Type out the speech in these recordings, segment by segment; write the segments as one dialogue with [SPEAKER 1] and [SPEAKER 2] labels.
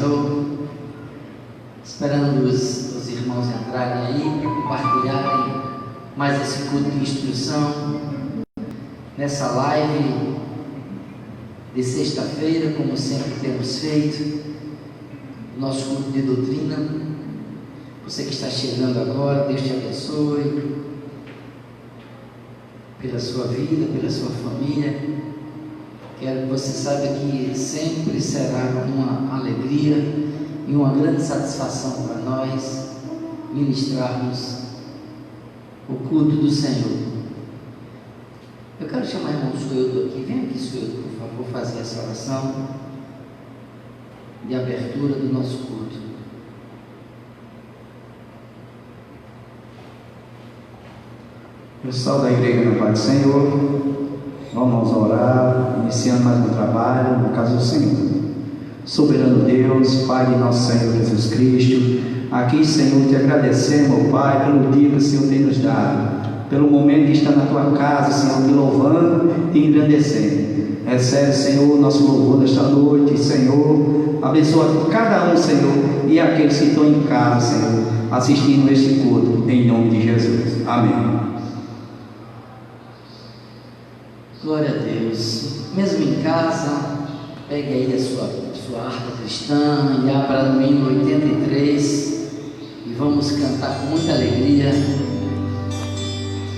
[SPEAKER 1] Senhor. Esperando os irmãos entrarem aí para compartilharem mais esse culto de instrução nessa live de sexta-feira, como sempre temos feito, nosso culto de doutrina. Você que está chegando agora, Deus te abençoe pela sua vida, pela sua família. Quero que você saiba que sempre será uma alegria e uma grande satisfação para nós ministrarmos o culto do Senhor. Eu quero chamar o irmão Sueldo aqui. Vem aqui, Sueldo, por favor, fazer essa oração de abertura do nosso culto.
[SPEAKER 2] Pessoal da igreja no Pai do Senhor, vamos orar, iniciando mais um trabalho na casa do Senhor. Soberano Deus, Pai de nosso Senhor Jesus Cristo, aqui, Senhor, te agradecemos, Pai, pelo dia que o Senhor tem nos dado, pelo momento que está na tua casa, Senhor, te louvando e engrandecendo. Recebe, Senhor, nosso louvor nesta noite, Senhor, abençoa cada um, Senhor, e aqueles que estão em casa, Senhor, assistindo este culto, em nome de Jesus. Amém.
[SPEAKER 1] Glória a Deus. Mesmo em casa, pegue aí a sua harpa cristã e abra no hino 83 e vamos cantar com muita alegria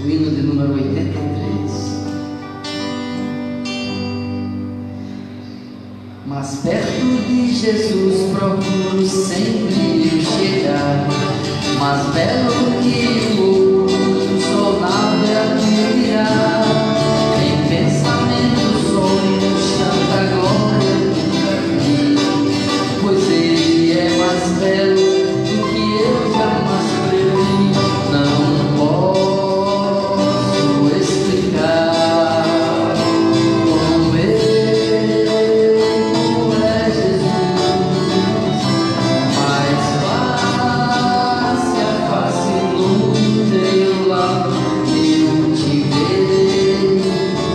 [SPEAKER 1] o hino de número 83. Mas perto de Jesus procuro sempre eu chegar, mais belo que o outro, só nada admirar. Em pensamento, sonhos, tanta glória nunca vi, pois Ele é mais belo do que eu jamais previ. Não posso explicar como é Jesus, mas face a face no teu lado eu te verei,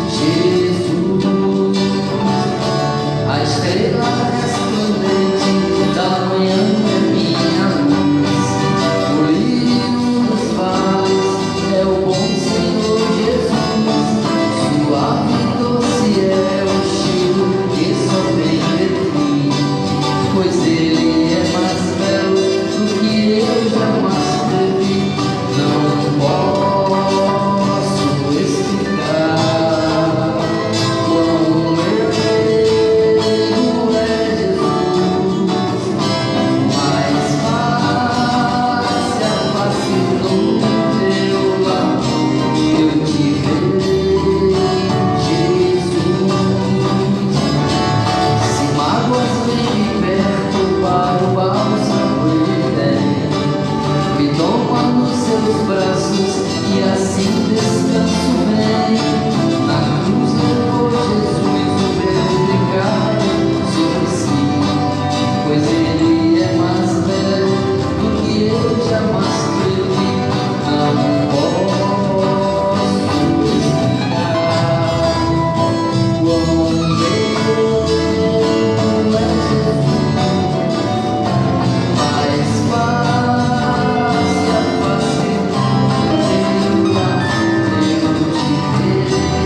[SPEAKER 1] Jesus, a estrela resplandente da manhã é minha luz, o lírio dos vales é o bom Senhor Jesus, suave e doce é o cheiro que só vem de ti, pois Ele é mais belo do que eu jamais previ. Não posso explicar quão meigo é Jesus, mas face a face no teu lado eu te verei, Jesus. Se mágoas vêm de perto para o bálsamo Ele tem, me toma nos seus braços e assim descanso bem. Na cruz levou Jesus o meu pecado sobre si, pois Ele é mais belo do que eu jamais previ. Não posso explicar quão meigo é Jesus, mas face a face no teu lado eu te verei, Jesus.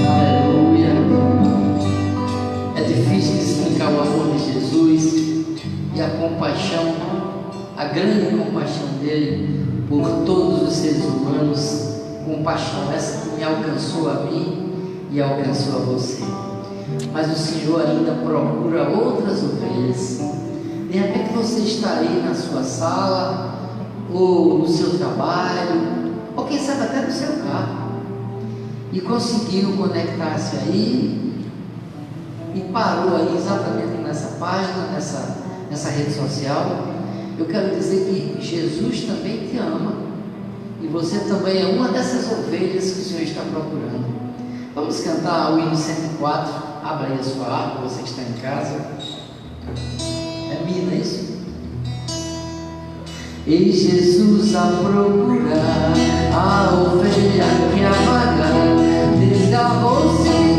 [SPEAKER 1] Aleluia. É difícil explicar o amor de Jesus e a compaixão, a grande compaixão dele por todos os seres humanos, compaixão essa que me alcançou a mim e alcançou a você. Mas o Senhor ainda procura outras ovelhas. De repente você está aí na sua sala, ou no seu trabalho, ou quem sabe até no seu carro, e conseguiu conectar-se aí e parou aí exatamente nessa página, nessa rede social. Eu quero dizer que Jesus também te ama e você também é uma dessas ovelhas que o Senhor está procurando. Vamos cantar o hino 104. Abra aí a sua harpa, você que está em casa. É minha, não é isso? E Jesus a procurar a ovelha que a vagar desgarrou-se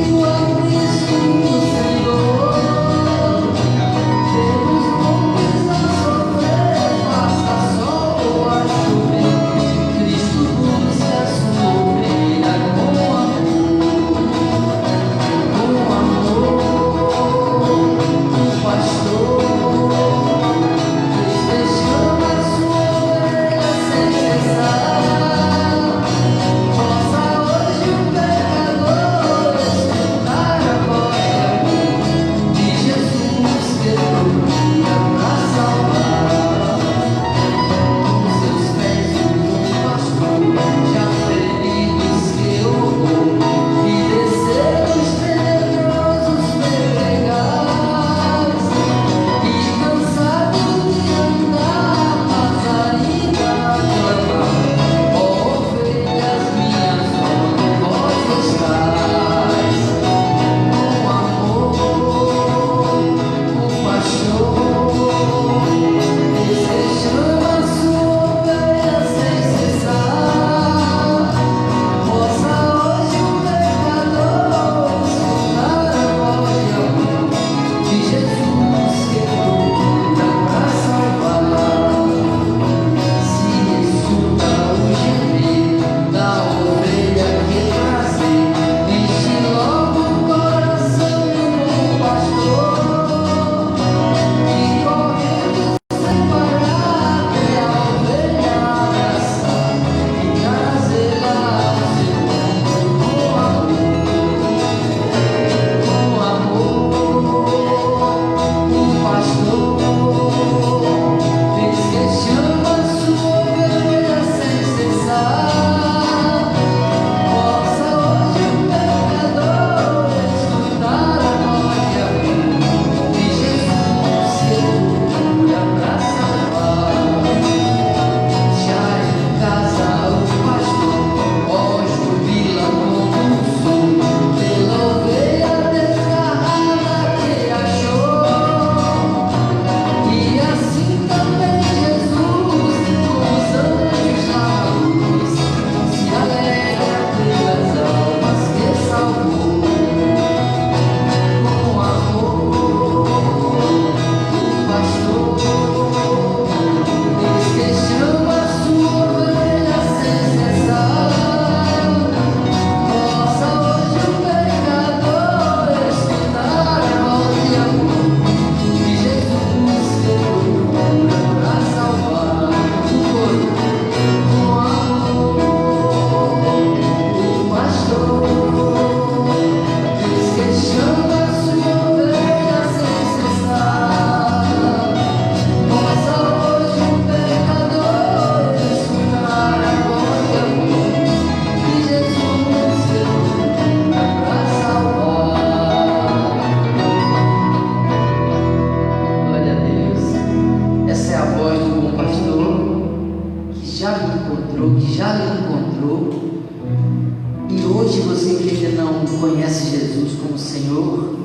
[SPEAKER 1] não conhece Jesus como Senhor,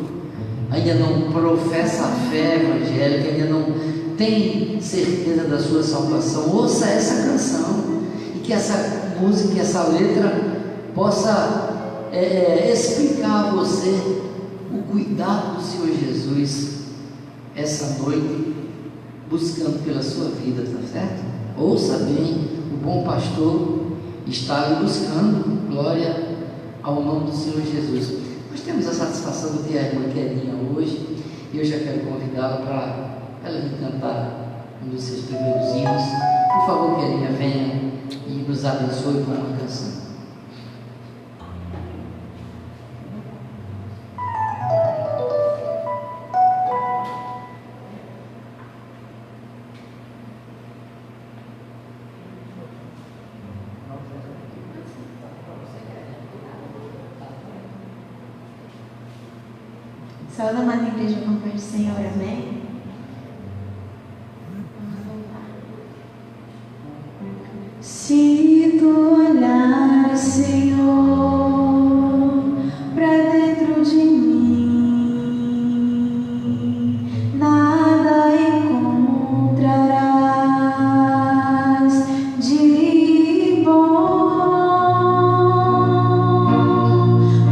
[SPEAKER 1] ainda não professa a fé evangélica, ainda não tem certeza da sua salvação, ouça essa canção e que essa música, essa letra possa explicar a você o cuidado do Senhor Jesus essa noite, buscando pela sua vida, tá certo? Ouça bem, o bom pastor está ali buscando, glória ao nome do Senhor Jesus. Nós temos a satisfação de ter a irmã Kelinha hoje, e eu já quero convidá-la para ela me cantar um dos seus primeiros hinos. Por favor, Kelinha, venha e nos abençoe com uma canção.
[SPEAKER 3] Saúde, amada igreja, com a paz do Senhor, amém? Se tu olhares, Senhor, pra dentro de mim, nada encontrarás de bom,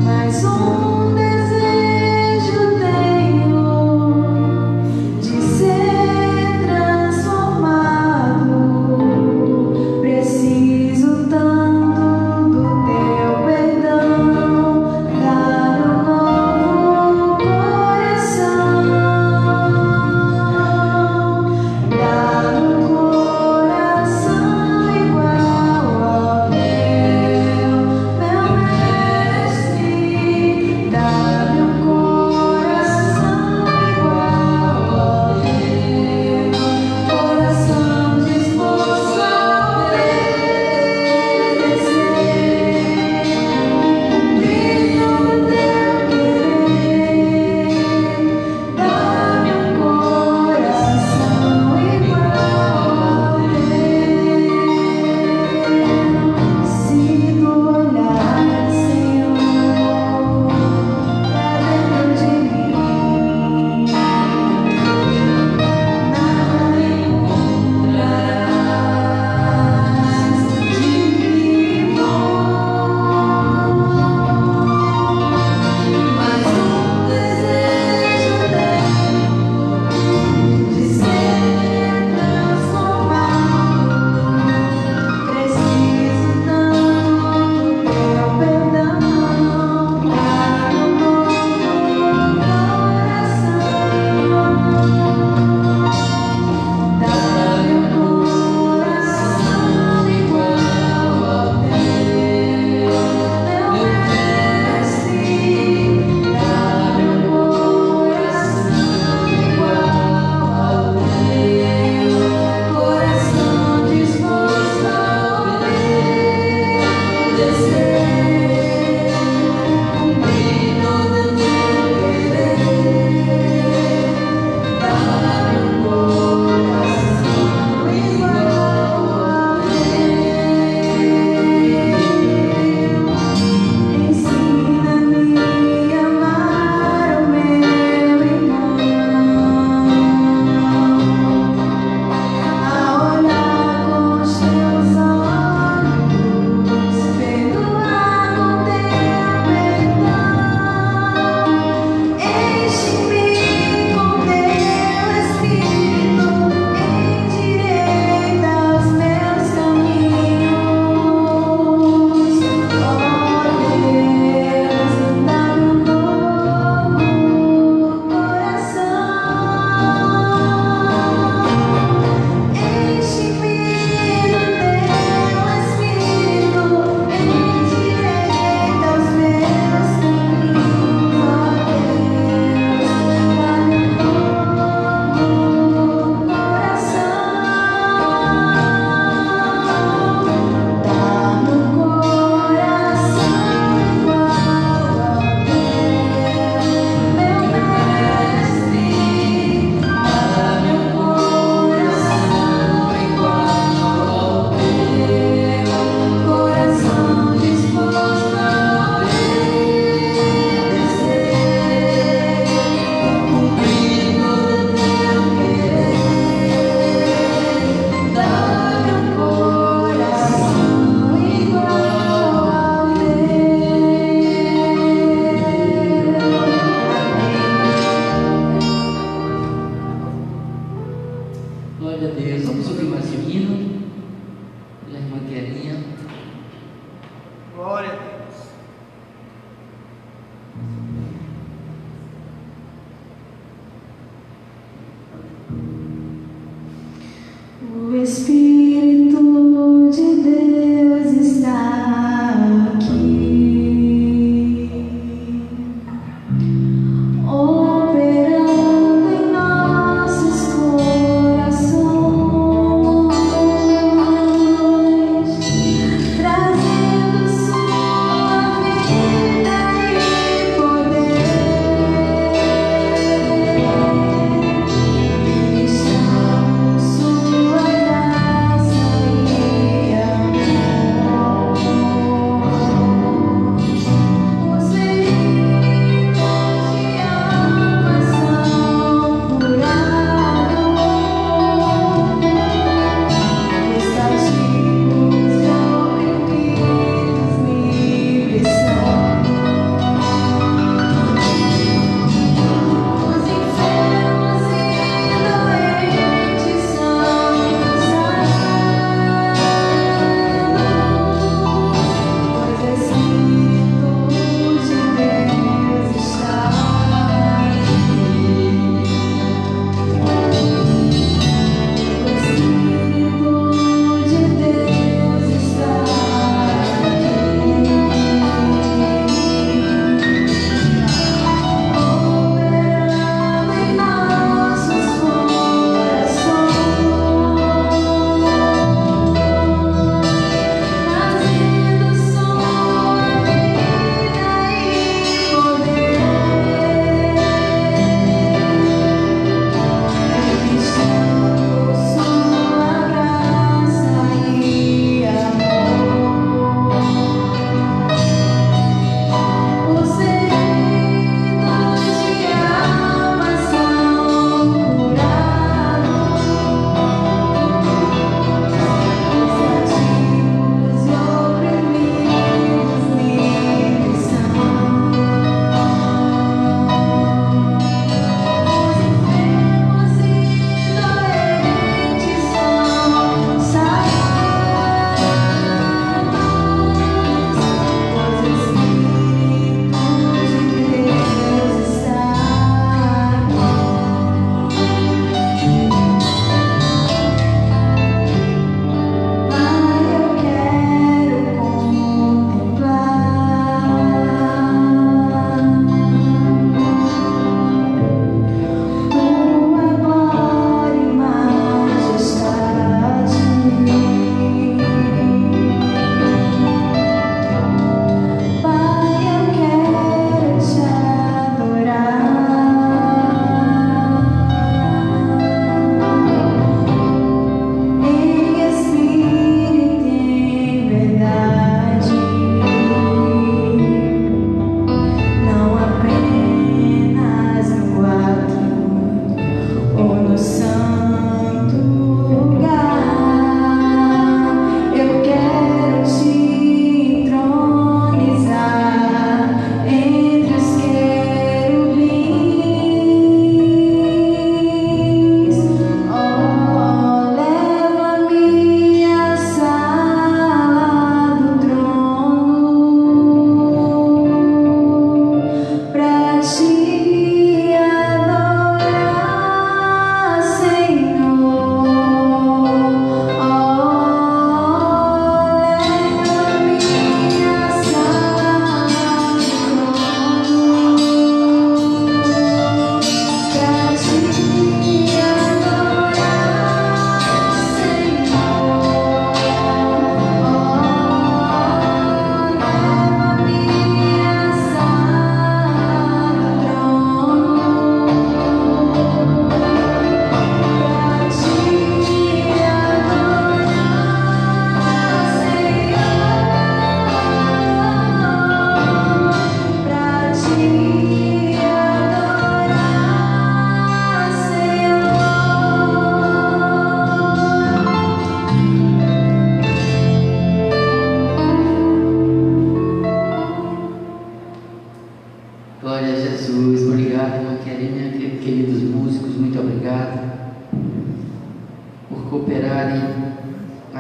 [SPEAKER 3] mas um desejo tenho de ser transformado. Preciso tanto do teu perdão.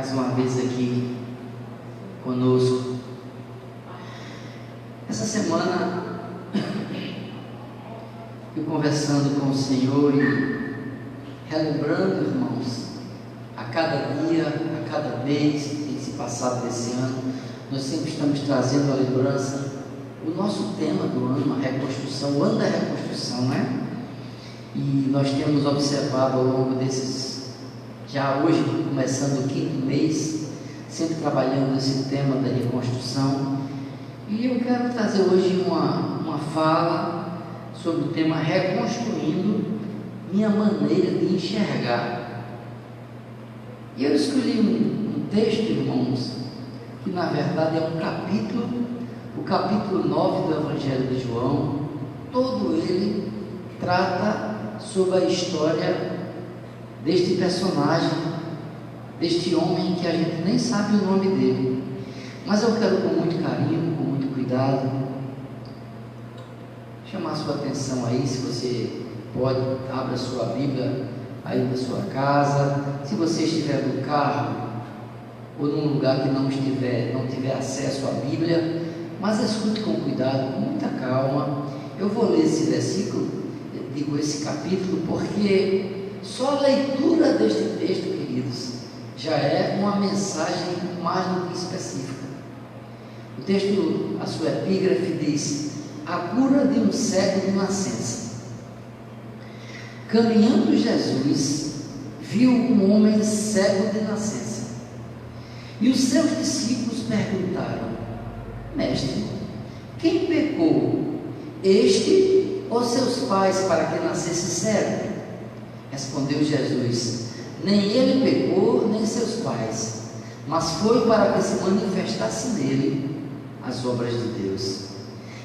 [SPEAKER 1] mais uma vez aqui conosco. Essa semana eu conversando com o Senhor e relembrando, irmãos, a cada dia, a cada mês que tem se passado desse ano, nós sempre estamos trazendo a lembrança, o nosso tema do ano, a reconstrução, o ano da reconstrução, né? E nós temos observado ao longo desses, já hoje começando o 5º mês, sempre trabalhando esse tema da reconstrução. E eu quero trazer hoje uma fala sobre o tema reconstruindo minha maneira de enxergar. E eu escolhi um texto, irmãos, que na verdade é um capítulo, o capítulo 9 do Evangelho de João. Todo ele trata sobre a história deste personagem, deste homem que a gente nem sabe o nome dele, mas eu quero com muito carinho, com muito cuidado, chamar a sua atenção aí. Se você pode, abra a sua Bíblia aí na sua casa, se você estiver no carro ou num lugar que não tiver acesso à Bíblia, mas escute com cuidado, com muita calma. Eu vou ler esse versículo, digo esse capítulo, porque só a leitura deste texto, queridos, já é uma mensagem mais do que específica. O texto, a sua epígrafe diz: a cura de um cego de nascença. Caminhando Jesus, viu um homem cego de nascença, e os seus discípulos perguntaram: Mestre, quem pecou, este ou seus pais, para que nascesse cego? Respondeu Jesus: nem ele pecou, nem seus pais, mas foi para que se manifestasse nele as obras de Deus.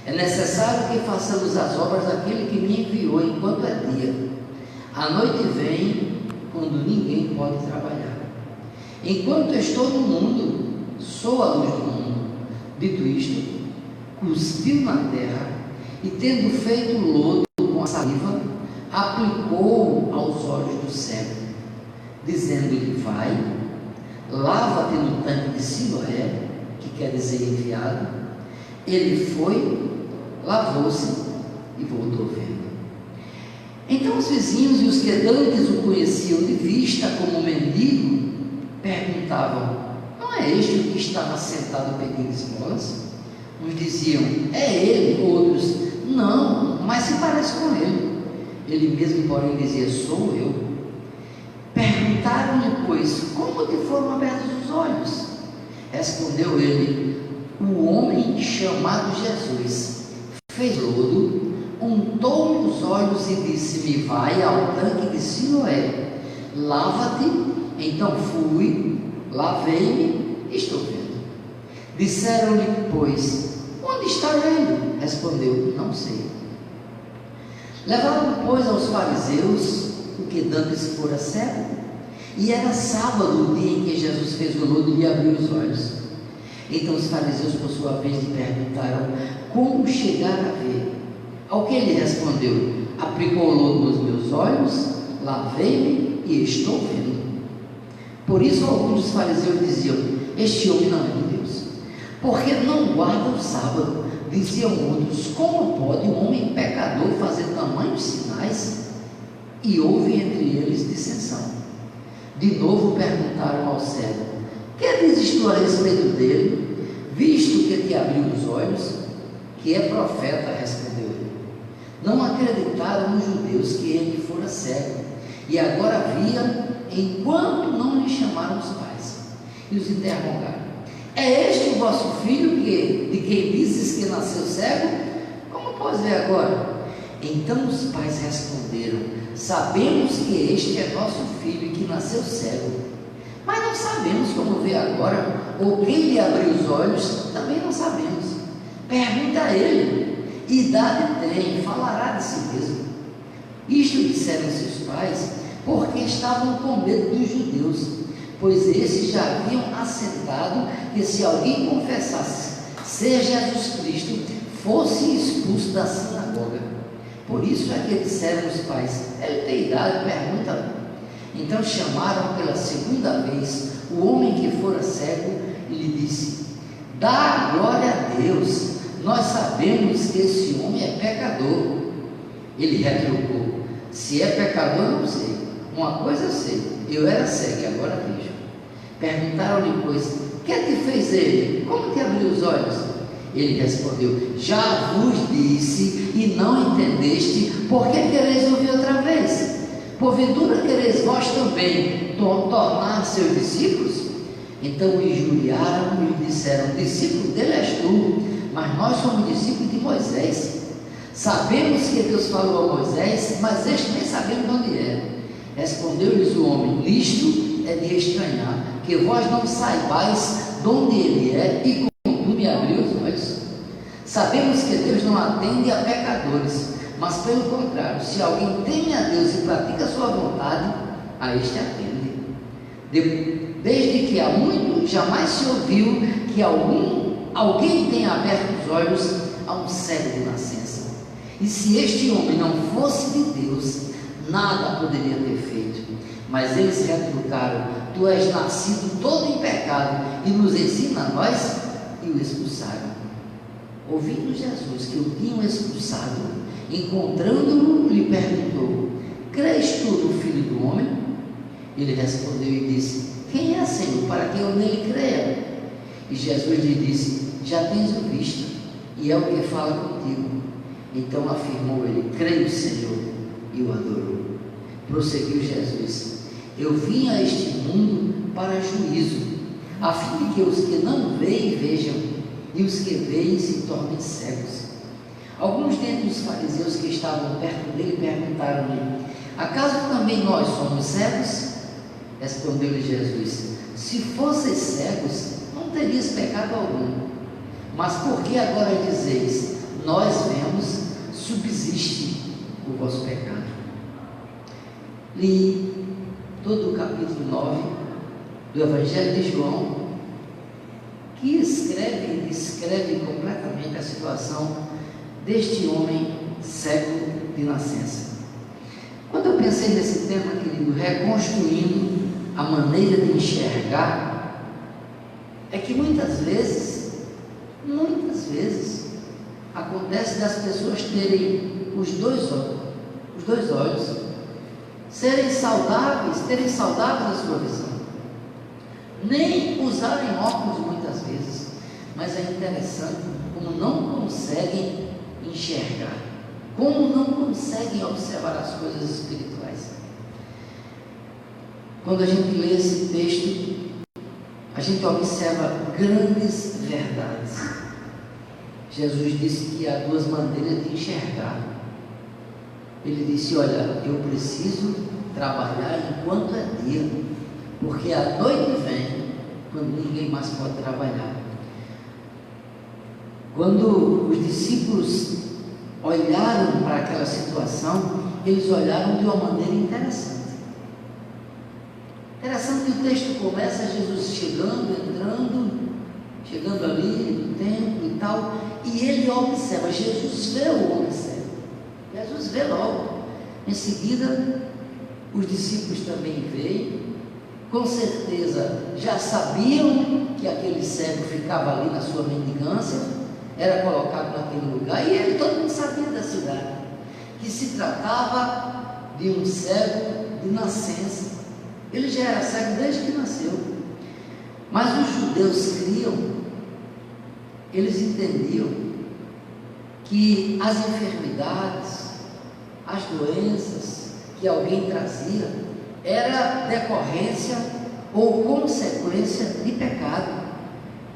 [SPEAKER 1] É necessário que façamos as obras daquele que me enviou enquanto é dia. A noite vem quando ninguém pode trabalhar. Enquanto estou no mundo, sou a luz do mundo. Dito isto, cuspiu na terra e, tendo feito lodo com a saliva, aplicou aos olhos do cego, dizendo-lhe: vai, lava-te no tanque de Siloé, que quer dizer enviado. Ele foi, lavou-se e voltou vendo. Então os vizinhos e os que dantes o conheciam de vista como mendigo perguntavam: não é este o que estava sentado pedindo esmolas? Uns diziam: é ele. Outros: não, mas se parece com ele. Ele mesmo, porém, dizia: sou eu. Perguntaram-lhe, pois, como te foram abertos os olhos? Respondeu ele: o homem chamado Jesus fez lodo, untou-me os olhos e disse-me: vai ao tanque de Siloé, lava-te. Então fui, lavei-me e estou vendo. Disseram-lhe, pois, onde está ele? Respondeu: não sei. Levaram, pois, aos fariseus o que dantes fora cego, e era sábado, o dia em que Jesus fez o lodo e lhe abriu os olhos. Então os fariseus, por sua vez, lhe perguntaram como chegar a ver. Ao que ele respondeu: aplicou o lodo nos meus olhos, lavei-me e estou vendo. Por isso alguns dos fariseus diziam: este homem não é de Deus, porque não guarda o sábado. Diziam outros: como pode um homem pecador fazer tamanhos sinais? E houve entre eles dissensão. De novo perguntaram ao cego: que dizes tu a respeito dele, visto que te abriu os olhos? Que é profeta, respondeu ele. Não acreditaram os judeus que ele fora cego, e agora via, enquanto não lhe chamaram os pais, e os interrogaram: é este o vosso filho de quem dizes que nasceu cego? Como podes ver agora? Então os pais responderam: sabemos que este é nosso filho e que nasceu cego, mas não sabemos como vê agora, ou quem lhe abriu os olhos, também não sabemos. Pergunta a ele, idade tem, falará de si mesmo. Isto disseram seus pais, porque estavam com medo dos judeus, pois esses já haviam assentado que se alguém confessasse ser Jesus Cristo, fosse expulso da sinagoga. Por isso é que disseram os pais: ele tem idade, pergunta-lhe. Então chamaram pela segunda vez o homem que fora cego e lhe disse: dá glória a Deus, nós sabemos que esse homem é pecador. Ele retrucou: se é pecador, não sei. Uma coisa eu sei, eu era cego e agora vejo. Perguntaram-lhe, pois, o que é que fez ele? Como te abriu os olhos? Ele respondeu: já vos disse e não entendeste, por que quereis ouvir outra vez? Porventura quereis vós também tornar seus discípulos? Então injuriaram e lhe disseram: discípulo dele és tu, mas nós somos discípulos de Moisés. Sabemos que Deus falou a Moisés, mas este nem sabemos de onde é. Respondeu-lhes o homem: nisto é de estranhar, que vós não saibais de onde ele é, e contudo me abriu os olhos. Sabemos que Deus não atende a pecadores, mas pelo contrário, se alguém teme a Deus e pratica a sua vontade, a este atende. Desde que há muito jamais se ouviu que alguém tenha aberto os olhos a um cego de nascença. E se este homem não fosse de Deus, nada poderia ter feito. Mas eles retrucaram: tu és nascido todo em pecado e nos ensina a nós? E o expulsaram. Ouvindo Jesus que o tinham expulsado, encontrando-o, lhe perguntou: crês tu no Filho do Homem? Ele respondeu e disse: quem é, Senhor, para que eu nele creia? E Jesus lhe disse: já tens o visto, e é o que fala contigo. Então afirmou ele: creio, Senhor, e o adorou. Prosseguiu Jesus: eu vim a este mundo para juízo, a fim de que os que não veem vejam, e os que veem se tornem cegos. Alguns dentre os fariseus que estavam perto dele perguntaram-lhe: acaso também nós somos cegos? Respondeu-lhe Jesus: se fosseis cegos, não terias pecado algum. Mas por que agora dizeis: nós vemos, subsiste o vosso pecado? Li todo o capítulo 9 do Evangelho de João, que escreve e descreve completamente a situação deste homem cego de nascença. Quando eu pensei nesse tema, querido, reconstruindo a maneira de enxergar, é que muitas vezes, acontece das pessoas terem os dois olhos, terem saudáveis a sua visão, nem usarem óculos muitas vezes, mas é interessante como não conseguem enxergar, como não conseguem observar as coisas espirituais. Quando a gente lê esse texto, a gente observa grandes verdades. Jesus disse que há duas maneiras de enxergar. Ele disse: olha, eu preciso trabalhar enquanto é dia, porque a noite vem quando ninguém mais pode trabalhar. Quando os discípulos olharam para aquela situação, eles olharam de uma maneira interessante. Interessante que o texto começa Jesus chegando ali no templo e tal, e ele observa. Jesus vê o homem cego, Jesus vê logo. Em seguida, os discípulos também veem, com certeza já sabiam que aquele cego ficava ali na sua mendigância, era colocado naquele lugar, e todo mundo sabia da cidade, que se tratava de um cego de nascença. Ele já era cego desde que nasceu. Mas os judeus criam, eles entendiam que as enfermidades, as doenças que alguém trazia, era decorrência ou consequência de pecado.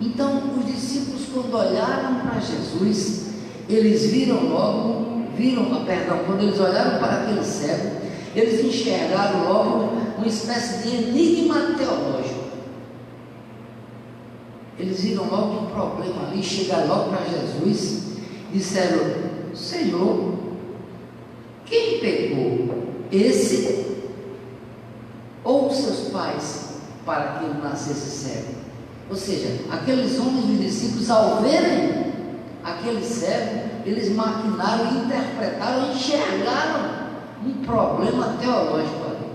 [SPEAKER 1] Então os discípulos, quando olharam para Jesus, eles quando eles olharam para aquele cego, eles enxergaram logo uma espécie de enigma teológico. Eles viram logo um problema ali, chegaram logo para Jesus e disseram: Senhor, quem pecou? Esse ou os seus pais, para que ele nascesse cego? Ou seja, aqueles homens e discípulos, ao verem aquele cego, eles maquinaram, interpretaram, enxergaram um problema teológico ali.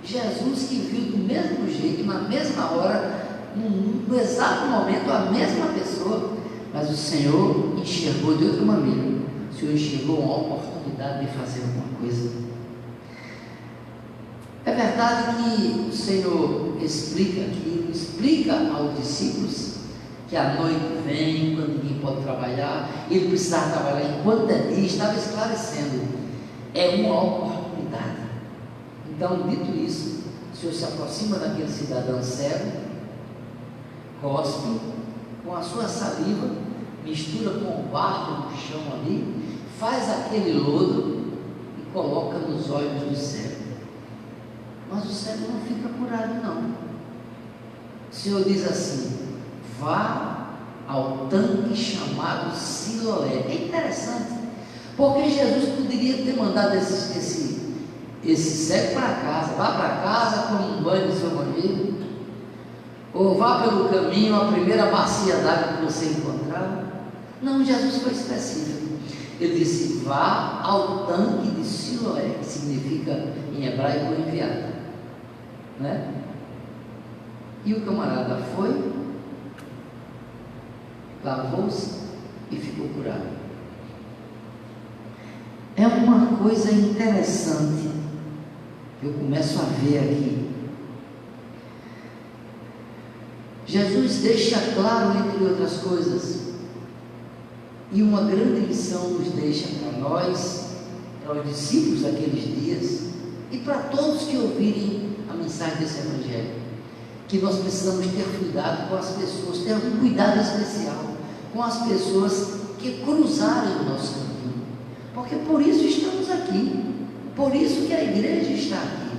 [SPEAKER 1] Jesus que viu do mesmo jeito, na mesma hora, no exato momento, a mesma pessoa, mas o Senhor enxergou de outra maneira. O Senhor enxergou uma oportunidade de fazer alguma coisa. É verdade que o Senhor explica aos discípulos que a noite vem, quando ninguém pode trabalhar, ele precisava trabalhar enquanto é dia, estava esclarecendo, é uma oportunidade. Então, dito isso, o Senhor se aproxima daquele cidadão cego, cospe com a sua saliva, mistura com o barro no chão ali, faz aquele lodo e coloca nos olhos do cego. Mas o cego não fica curado, não. O Senhor diz assim: vá ao tanque chamado Siloé. É interessante, porque Jesus poderia ter mandado esse cego para casa. Vá para casa, tome um banho no seu banheiro, ou vá pelo caminho a primeira bacia d'água que você encontrar. Não, Jesus foi específico. Ele disse: vá ao tanque de Siloé, que significa em hebraico enviado, né? E o camarada foi, lavou-se e ficou curado. É uma coisa interessante que eu começo a ver aqui. Jesus deixa claro, entre outras coisas, e uma grande lição nos deixa para nós, para os discípulos daqueles dias e para todos que ouvirem a mensagem desse Evangelho, que nós precisamos ter cuidado com as pessoas, ter um cuidado especial com as pessoas que cruzarem o nosso caminho, porque por isso estamos aqui, por isso que a igreja está aqui.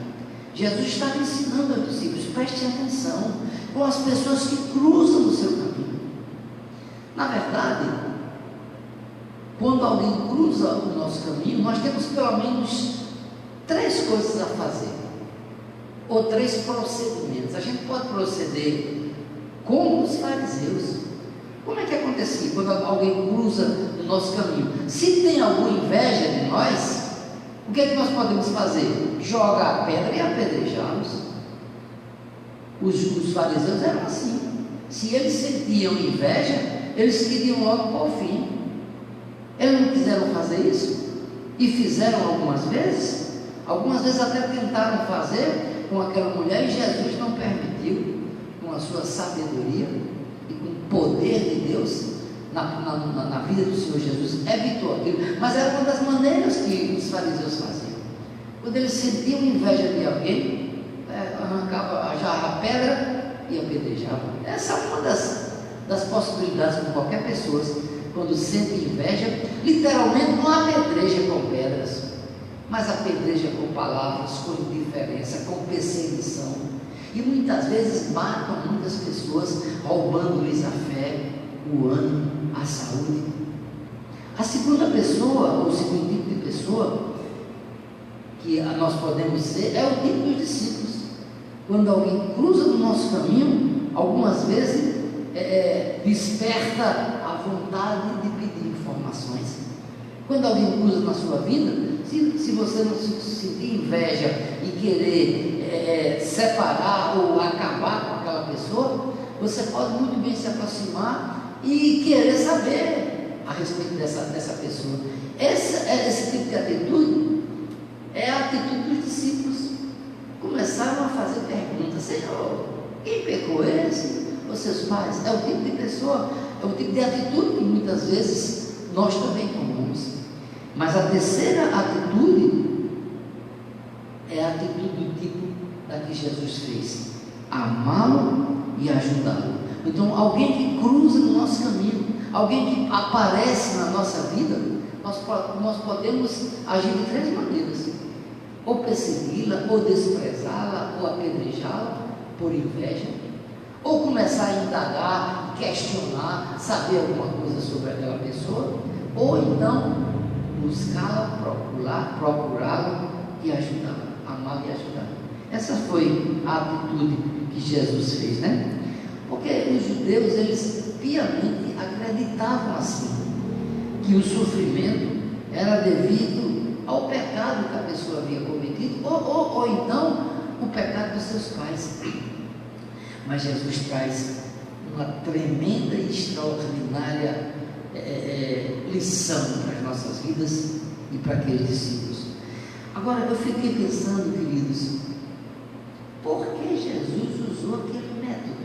[SPEAKER 1] Jesus estava ensinando aos discípulos: prestem atenção com as pessoas que cruzam o seu caminho. Na verdade, quando alguém cruza o nosso caminho, nós temos pelo menos 3 coisas a fazer, ou 3 procedimentos. A gente pode proceder como os fariseus. Como é que acontecia quando alguém cruza o nosso caminho? Se tem alguma inveja de nós, o que é que nós podemos fazer? Jogar a pedra e apedrejá-los. Os fariseus eram assim. Se eles sentiam inveja, eles queriam logo pôr fim. Eles não quiseram fazer isso e fizeram algumas vezes até tentaram fazer com aquela mulher, e Jesus não permitiu. Com a sua sabedoria e com o poder de Deus na vida do Senhor Jesus, evitou aquilo. Mas era uma das maneiras que os fariseus faziam. Quando eles sentiam inveja de alguém, arrancava a pedra e apedrejava. Essa é uma das possibilidades com qualquer pessoa. Quando sente inveja, literalmente não apedreja com pedras, mas apedreja com palavras, com indiferença, com perseguição, e muitas vezes matam muitas pessoas, roubando-lhes a fé, o ânimo, a saúde. A segunda pessoa, ou o segundo tipo de pessoa que nós podemos ser, é o tipo dos discípulos. Quando alguém cruza no nosso caminho, algumas vezes desperta a vontade de pedir informações. Quando alguém cruza na sua vida, se você não sentir inveja e querer separar ou acabar com aquela pessoa, você pode muito bem se aproximar e querer saber a respeito dessa pessoa. Esse tipo de atitude é a atitude dos discípulos. Começaram a fazer perguntas: Senhor, quem pecou esse? Os seus pais? É o tipo de pessoa, é o tipo de atitude que muitas vezes nós também tomamos. Mas a terceira atitude é a atitude do tipo da que Jesus fez: amá-lo e ajudá-lo. Então, alguém que cruza no nosso caminho, alguém que aparece na nossa vida, nós podemos agir de 3 maneiras: ou persegui-la, ou desprezá-la, ou apedrejá-la por inveja, ou começar a indagar, questionar, saber alguma coisa sobre aquela pessoa, ou então buscá-la, procurá-la e ajudá-la, amá-la e ajudá-la. Essa foi a atitude que Jesus fez, né? Porque os judeus, eles piamente acreditavam assim, que o sofrimento era devido ao pecado que a pessoa havia cometido, ou então o pecado dos seus pais. Mas Jesus traz uma tremenda e extraordinária lição para as nossas vidas e para aqueles discípulos. Agora, eu fiquei pensando, queridos, por que Jesus usou aquele método?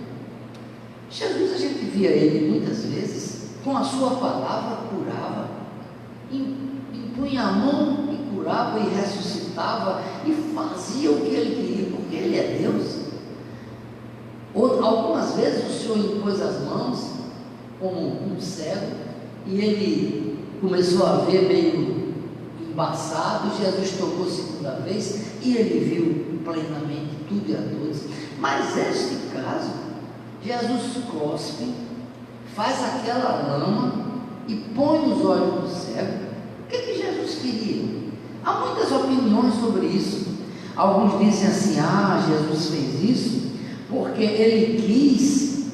[SPEAKER 1] Jesus, a gente via ele muitas vezes, com a sua palavra curava, impunha a mão e curava e ressuscitava e fazia o que ele queria, porque ele é Deus. Algumas vezes o Senhor impôs as mãos como um cego e ele começou a ver meio embaçado. Jesus tocou a segunda vez e ele viu plenamente tudo e a todos. Mas neste caso, Jesus cospe, faz aquela lama e põe os olhos do cego. O que Jesus queria? Há muitas opiniões sobre isso. Alguns dizem assim: Jesus fez isso porque ele quis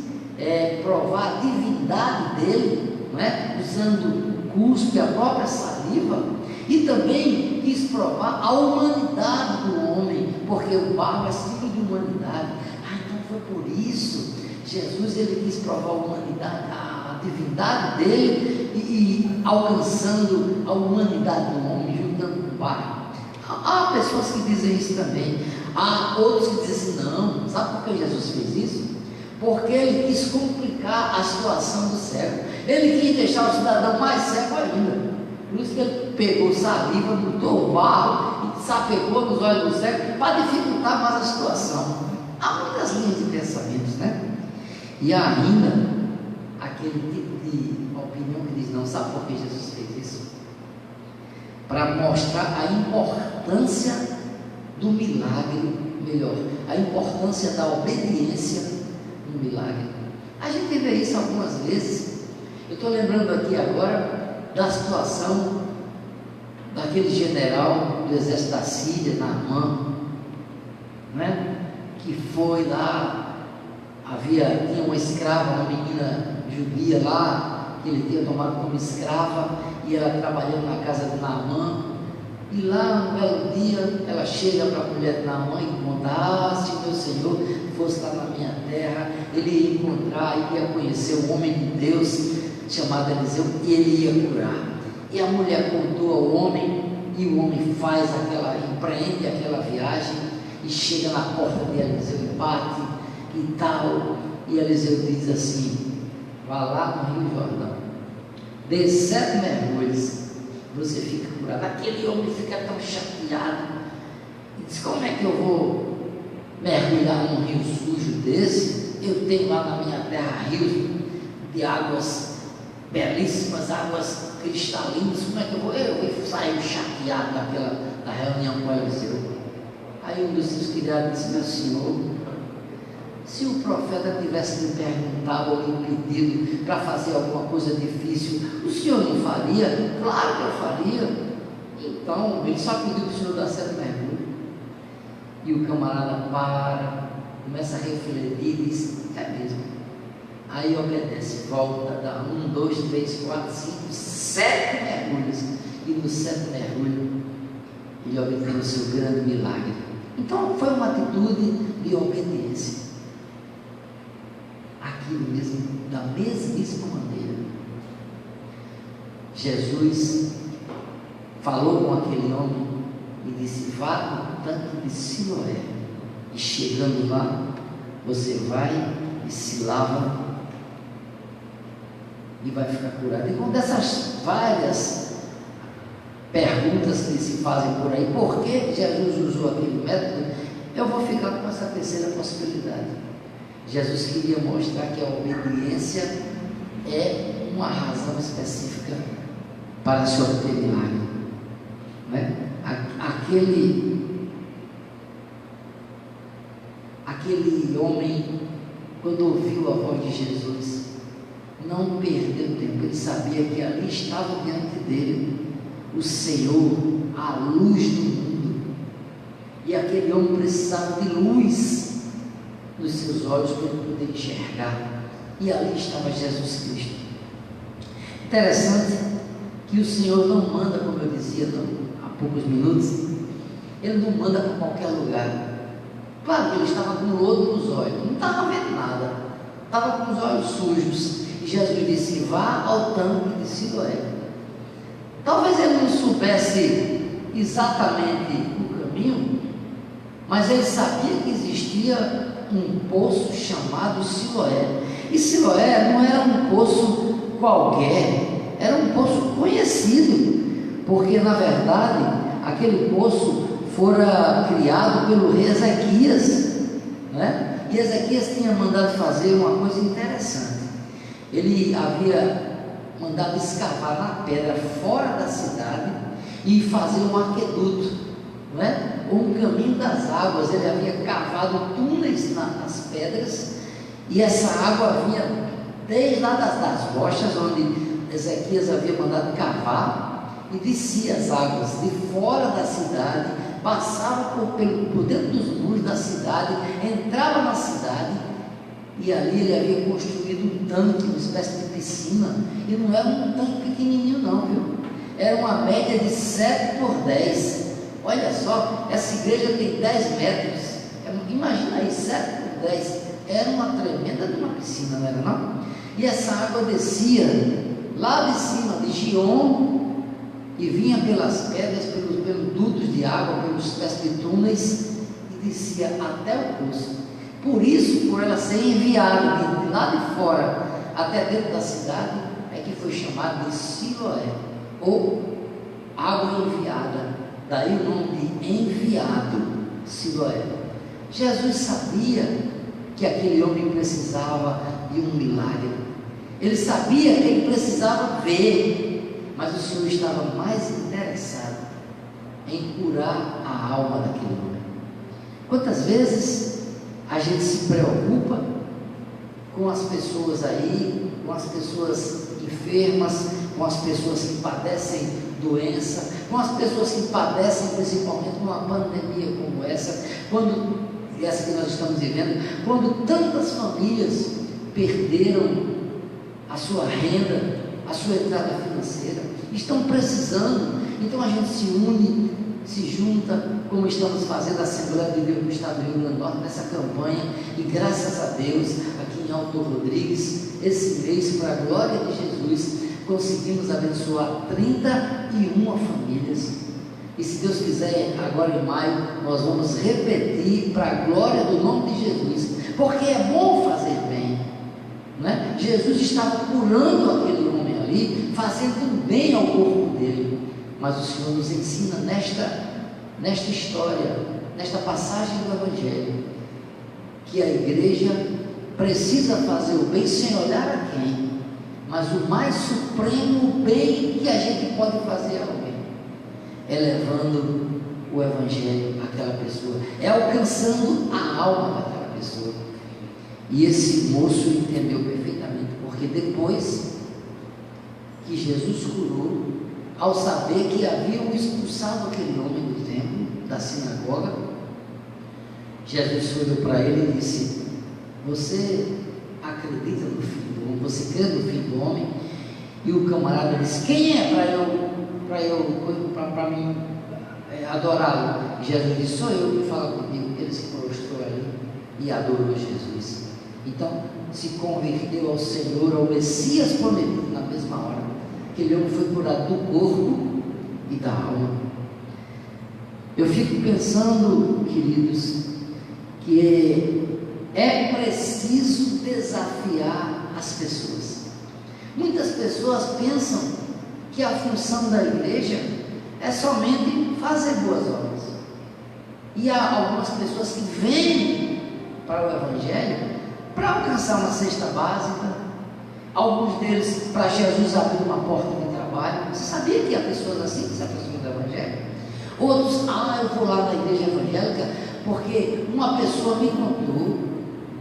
[SPEAKER 1] provar a divindade dele, não é? Usando o cuspe, a própria saliva, e também quis provar a humanidade do homem, porque o barro é símbolo de humanidade. Então foi por isso Jesus ele quis provar a humanidade, a divindade dele, e alcançando a humanidade do homem, juntando com o barro. Há pessoas que dizem isso também. Há outros que dizem assim: não, sabe por que Jesus fez isso? Porque ele quis complicar a situação do cego. Ele quis deixar o cidadão mais cego ainda. Por isso que ele pegou saliva, botou barro e sapecou nos olhos do cego para dificultar mais a situação. Há muitas linhas de pensamentos, né? E há ainda aquele tipo de opinião que diz: não, sabe por que Jesus fez isso? Para mostrar a importância do milagre, melhor, a importância da obediência no milagre. A gente vê isso algumas vezes. Eu estou lembrando aqui agora da situação daquele general do exército da Síria, Naamã, né? Que foi lá, tinha uma escrava, uma menina judia lá, que ele tinha tomado como escrava, e ela trabalhando na casa de Naamã. E lá, um belo dia, ela chega para a mulher de Naamã e conta: se meu Senhor fosse lá na minha terra, ele ia encontrar, ia conhecer um homem de Deus chamado Eliseu, e ele ia curar. E a mulher contou ao homem, e o homem empreende aquela viagem, e chega na porta de Eliseu e bate, e tal, e Eliseu diz assim: vá lá no Rio Jordão, dê 7 mergulhos, você fica curado. Aquele homem fica tão chateado e diz: como é que eu vou mergulhar num rio sujo desse? Eu tenho lá na minha terra rios de águas belíssimas, águas cristalinas. Como é que eu vou? Eu saio chateado da reunião com Eliseu. Aí um dos seus criados disse: meu senhor, se o profeta tivesse lhe perguntado ou lhe pedido para fazer alguma coisa difícil, o senhor não faria? Claro que eu faria. Então, ele só pediu para o senhor dar 7 mergulhos. E o camarada começa a refletir e diz: é mesmo. Aí obedece, volta, dá 1, 2, 3, 4, 5, 7 mergulhos. E no 7º mergulho, ele obteve o seu grande milagre. Então, foi uma atitude de obediência. Aquilo mesmo, da mesmíssima maneira, Jesus falou com aquele homem e disse: vá no tanque de Siloé, e chegando lá, você vai e se lava e vai ficar curado. E com dessas várias perguntas que se fazem por aí, por que Jesus usou aquele método, eu vou ficar com essa terceira possibilidade. Jesus queria mostrar que a obediência é uma razão específica para se obter milagre, não é? Aquele homem, quando ouviu a voz de Jesus, não perdeu tempo. Ele sabia que ali estava diante dele o Senhor, a luz do mundo, e aquele homem precisava de luz nos seus olhos para ele poder enxergar, e ali estava Jesus Cristo. Interessante que o Senhor não manda, como eu dizia há poucos minutos, Ele não manda para qualquer lugar. Claro que ele estava com lodo nos olhos, não estava vendo nada, estava com os olhos sujos. E Jesus disse: vá ao tanque de Siloé. Talvez ele não soubesse exatamente o caminho, mas ele sabia que existia um poço chamado Siloé. E Siloé não era um poço qualquer, era um poço conhecido, porque na verdade aquele poço fora criado pelo rei Ezequias, né? E Ezequias tinha mandado fazer uma coisa interessante. Ele havia mandado escavar na pedra fora da cidade e fazer um aqueduto, né? Ou um caminho das águas. Ele havia cavado túneis nas pedras, e essa água vinha desde lá das rochas onde Ezequias havia mandado cavar, e descia as águas de fora da cidade, passava por dentro dos muros da cidade, entrava na cidade, e ali ele havia construído um tanque, uma espécie de piscina. E não era um tanque pequenininho não, viu? Era uma média de 7 por 10. Olha só, essa igreja tem 10 metros. Imagina aí, 7 por 10. Era uma tremenda de uma piscina, não era não? E essa água descia lá de cima de Gion e vinha pelas pedras, pelos dutos de água, pelos espécies de túneis, e descia até o poço. Por isso, por ela ser enviada de lá de fora até dentro da cidade, é que foi chamado de Siloé, ou água enviada. Daí o nome de enviado, Siloé. Jesus sabia que aquele homem precisava de um milagre. Ele sabia que ele precisava ver, mas o Senhor estava mais interessado em curar a alma daquele homem. Quantas vezes a gente se preocupa com as pessoas aí, com as pessoas enfermas, com as pessoas que padecem doença, com as pessoas que padecem principalmente uma pandemia como essa, essa que nós estamos vivendo, quando tantas famílias perderam a sua renda, a sua entrada financeira, estão precisando. Então a gente se une, se junta, como estamos fazendo a Assembleia de Deus no estado do Rio Grande do Norte, nessa campanha, e graças a Deus, aqui em Alto Rodrigues, esse mês, para a glória de Jesus, conseguimos abençoar 31 famílias. E se Deus quiser, agora em maio, nós vamos repetir para a glória do nome de Jesus, porque é bom fazer bem, né? Jesus estava curando aquele homem ali, fazendo bem ao corpo dele. Mas o Senhor nos ensina nesta história, nesta passagem do Evangelho, que a igreja precisa fazer o bem sem olhar a quem, mas o mais supremo bem que a gente pode fazer a alguém é levando o Evangelho àquela pessoa, é alcançando a alma daquela pessoa. E esse moço entendeu perfeitamente, porque depois que Jesus curou, ao saber que haviam expulsado aquele homem do templo, da sinagoga, Jesus olhou para ele e disse: você acredita no Filho do Homem? Você crê no Filho do Homem? E o camarada disse: quem é para mim adorá-lo? E Jesus disse: sou eu que falo contigo. Ele se prostrou ali e adorou Jesus. Então se converteu ao Senhor, ao Messias prometido, na mesma hora. Aquele homem foi curado do corpo e da alma. Eu fico pensando, queridos, que é preciso desafiar as pessoas. Muitas pessoas pensam que a função da igreja é somente fazer boas obras. E há algumas pessoas que vêm para o Evangelho para alcançar uma cesta básica, alguns deles para Jesus abrir uma porta de trabalho. Você sabia que há pessoas assim que se aproximam do Evangelho? Outros: eu vou lá na igreja evangélica porque uma pessoa me contou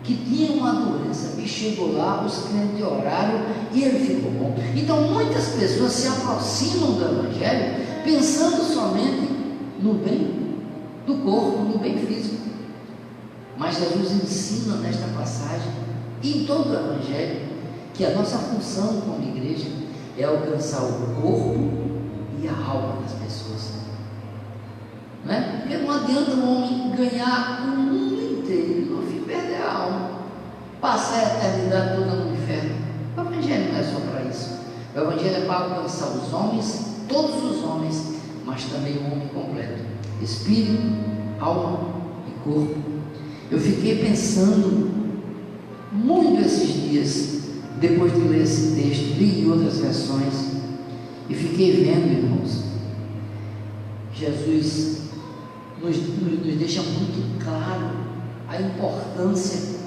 [SPEAKER 1] que tinha uma doença e chegou lá, os crentes oraram e ele ficou bom. Então muitas pessoas se aproximam do Evangelho pensando somente no bem do corpo, no bem físico. Mas Jesus ensina nesta passagem e em todo o Evangelho que a nossa função como igreja é alcançar o corpo e a alma das pessoas, não é? Porque não adianta um homem ganhar o mundo deles, no fim perder a alma, passar a eternidade toda no inferno. O Evangelho não é só para isso. O Evangelho é para alcançar os homens, todos os homens, mas também o homem completo, espírito, alma e corpo. Eu fiquei pensando muito esses dias, depois de ler esse texto, li em outras versões, e fiquei vendo, irmãos, Jesus nos deixa muito claro a importância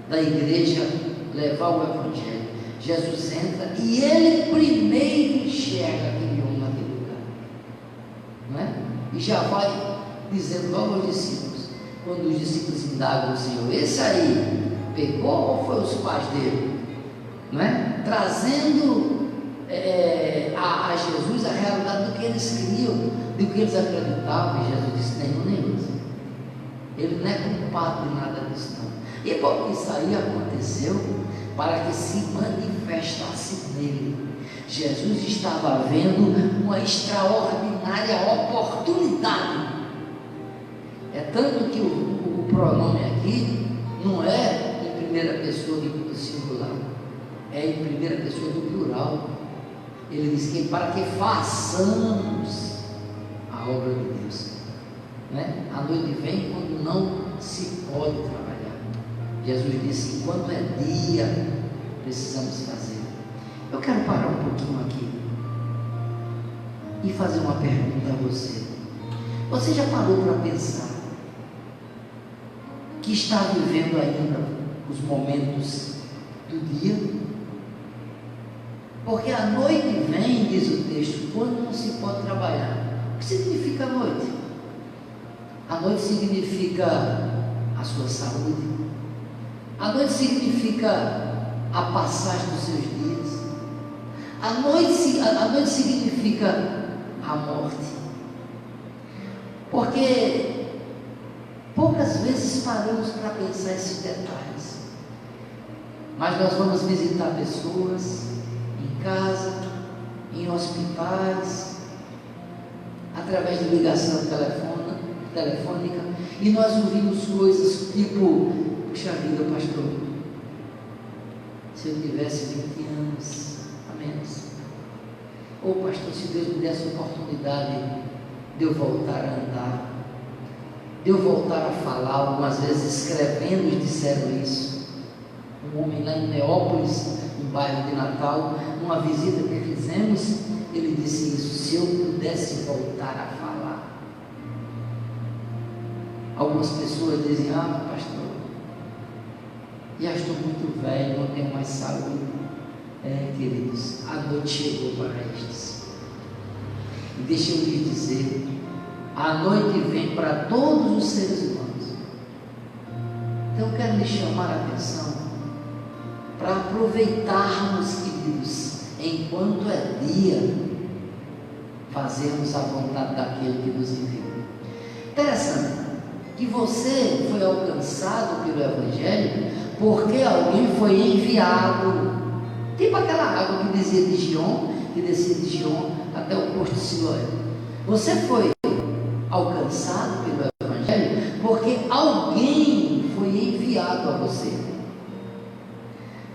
[SPEAKER 1] da igreja levar o Evangelho. Jesus entra e ele primeiro enxerga aquele homem naquele lugar, não é? E já vai dizendo logo aos discípulos, quando os discípulos indagam o Senhor, esse aí pegou ou foi os pais dele? Não é? Trazendo a Jesus a realidade do que eles queriam, do que eles acreditavam. E Jesus disse, nenhum. Ele não é culpado de nada disso não. E porque isso aí aconteceu para que se manifestasse nele. Jesus estava vendo uma extraordinária oportunidade. É tanto que o pronome aqui não é em primeira pessoa do singular, é em primeira pessoa do plural. Ele diz que para que façamos a obra de Deus, né? A noite vem quando não se pode trabalhar. Jesus disse, enquanto é dia, precisamos fazer. Eu quero parar um pouquinho aqui e fazer uma pergunta a você. Você já parou para pensar que está vivendo ainda os momentos do dia? Porque a noite vem, diz o texto, quando não se pode trabalhar. O que significa a noite? A noite significa a sua saúde. A noite significa a passagem dos seus dias. A noite significa a morte. Porque poucas vezes paramos para pensar esses detalhes. Mas nós vamos visitar pessoas em casa, em hospitais, através de ligação telefônica, e nós ouvimos coisas tipo, puxa vida, pastor, se eu tivesse 20 anos a menos, ou pastor, se Deus me desse a oportunidade de eu voltar a andar, de eu voltar a falar. Algumas vezes escrevendo disseram isso. Um homem lá em Neópolis, no bairro de Natal, numa visita que fizemos, ele disse isso, se eu pudesse voltar a falar. Algumas pessoas dizem, pastor, já estou muito velho, não tenho mais saúde. Queridos, a noite chegou para estes. E deixa eu lhes dizer, a noite vem para todos os seres humanos. Então eu quero lhe chamar a atenção para aproveitarmos, queridos, enquanto é dia, fazermos a vontade daquele que nos enviou. Interessante que você foi alcançado pelo Evangelho porque alguém foi enviado, tipo aquela água que descia de Gion, que descia de Gion até o posto de Siloé. Você foi alcançado pelo Evangelho porque alguém foi enviado a você.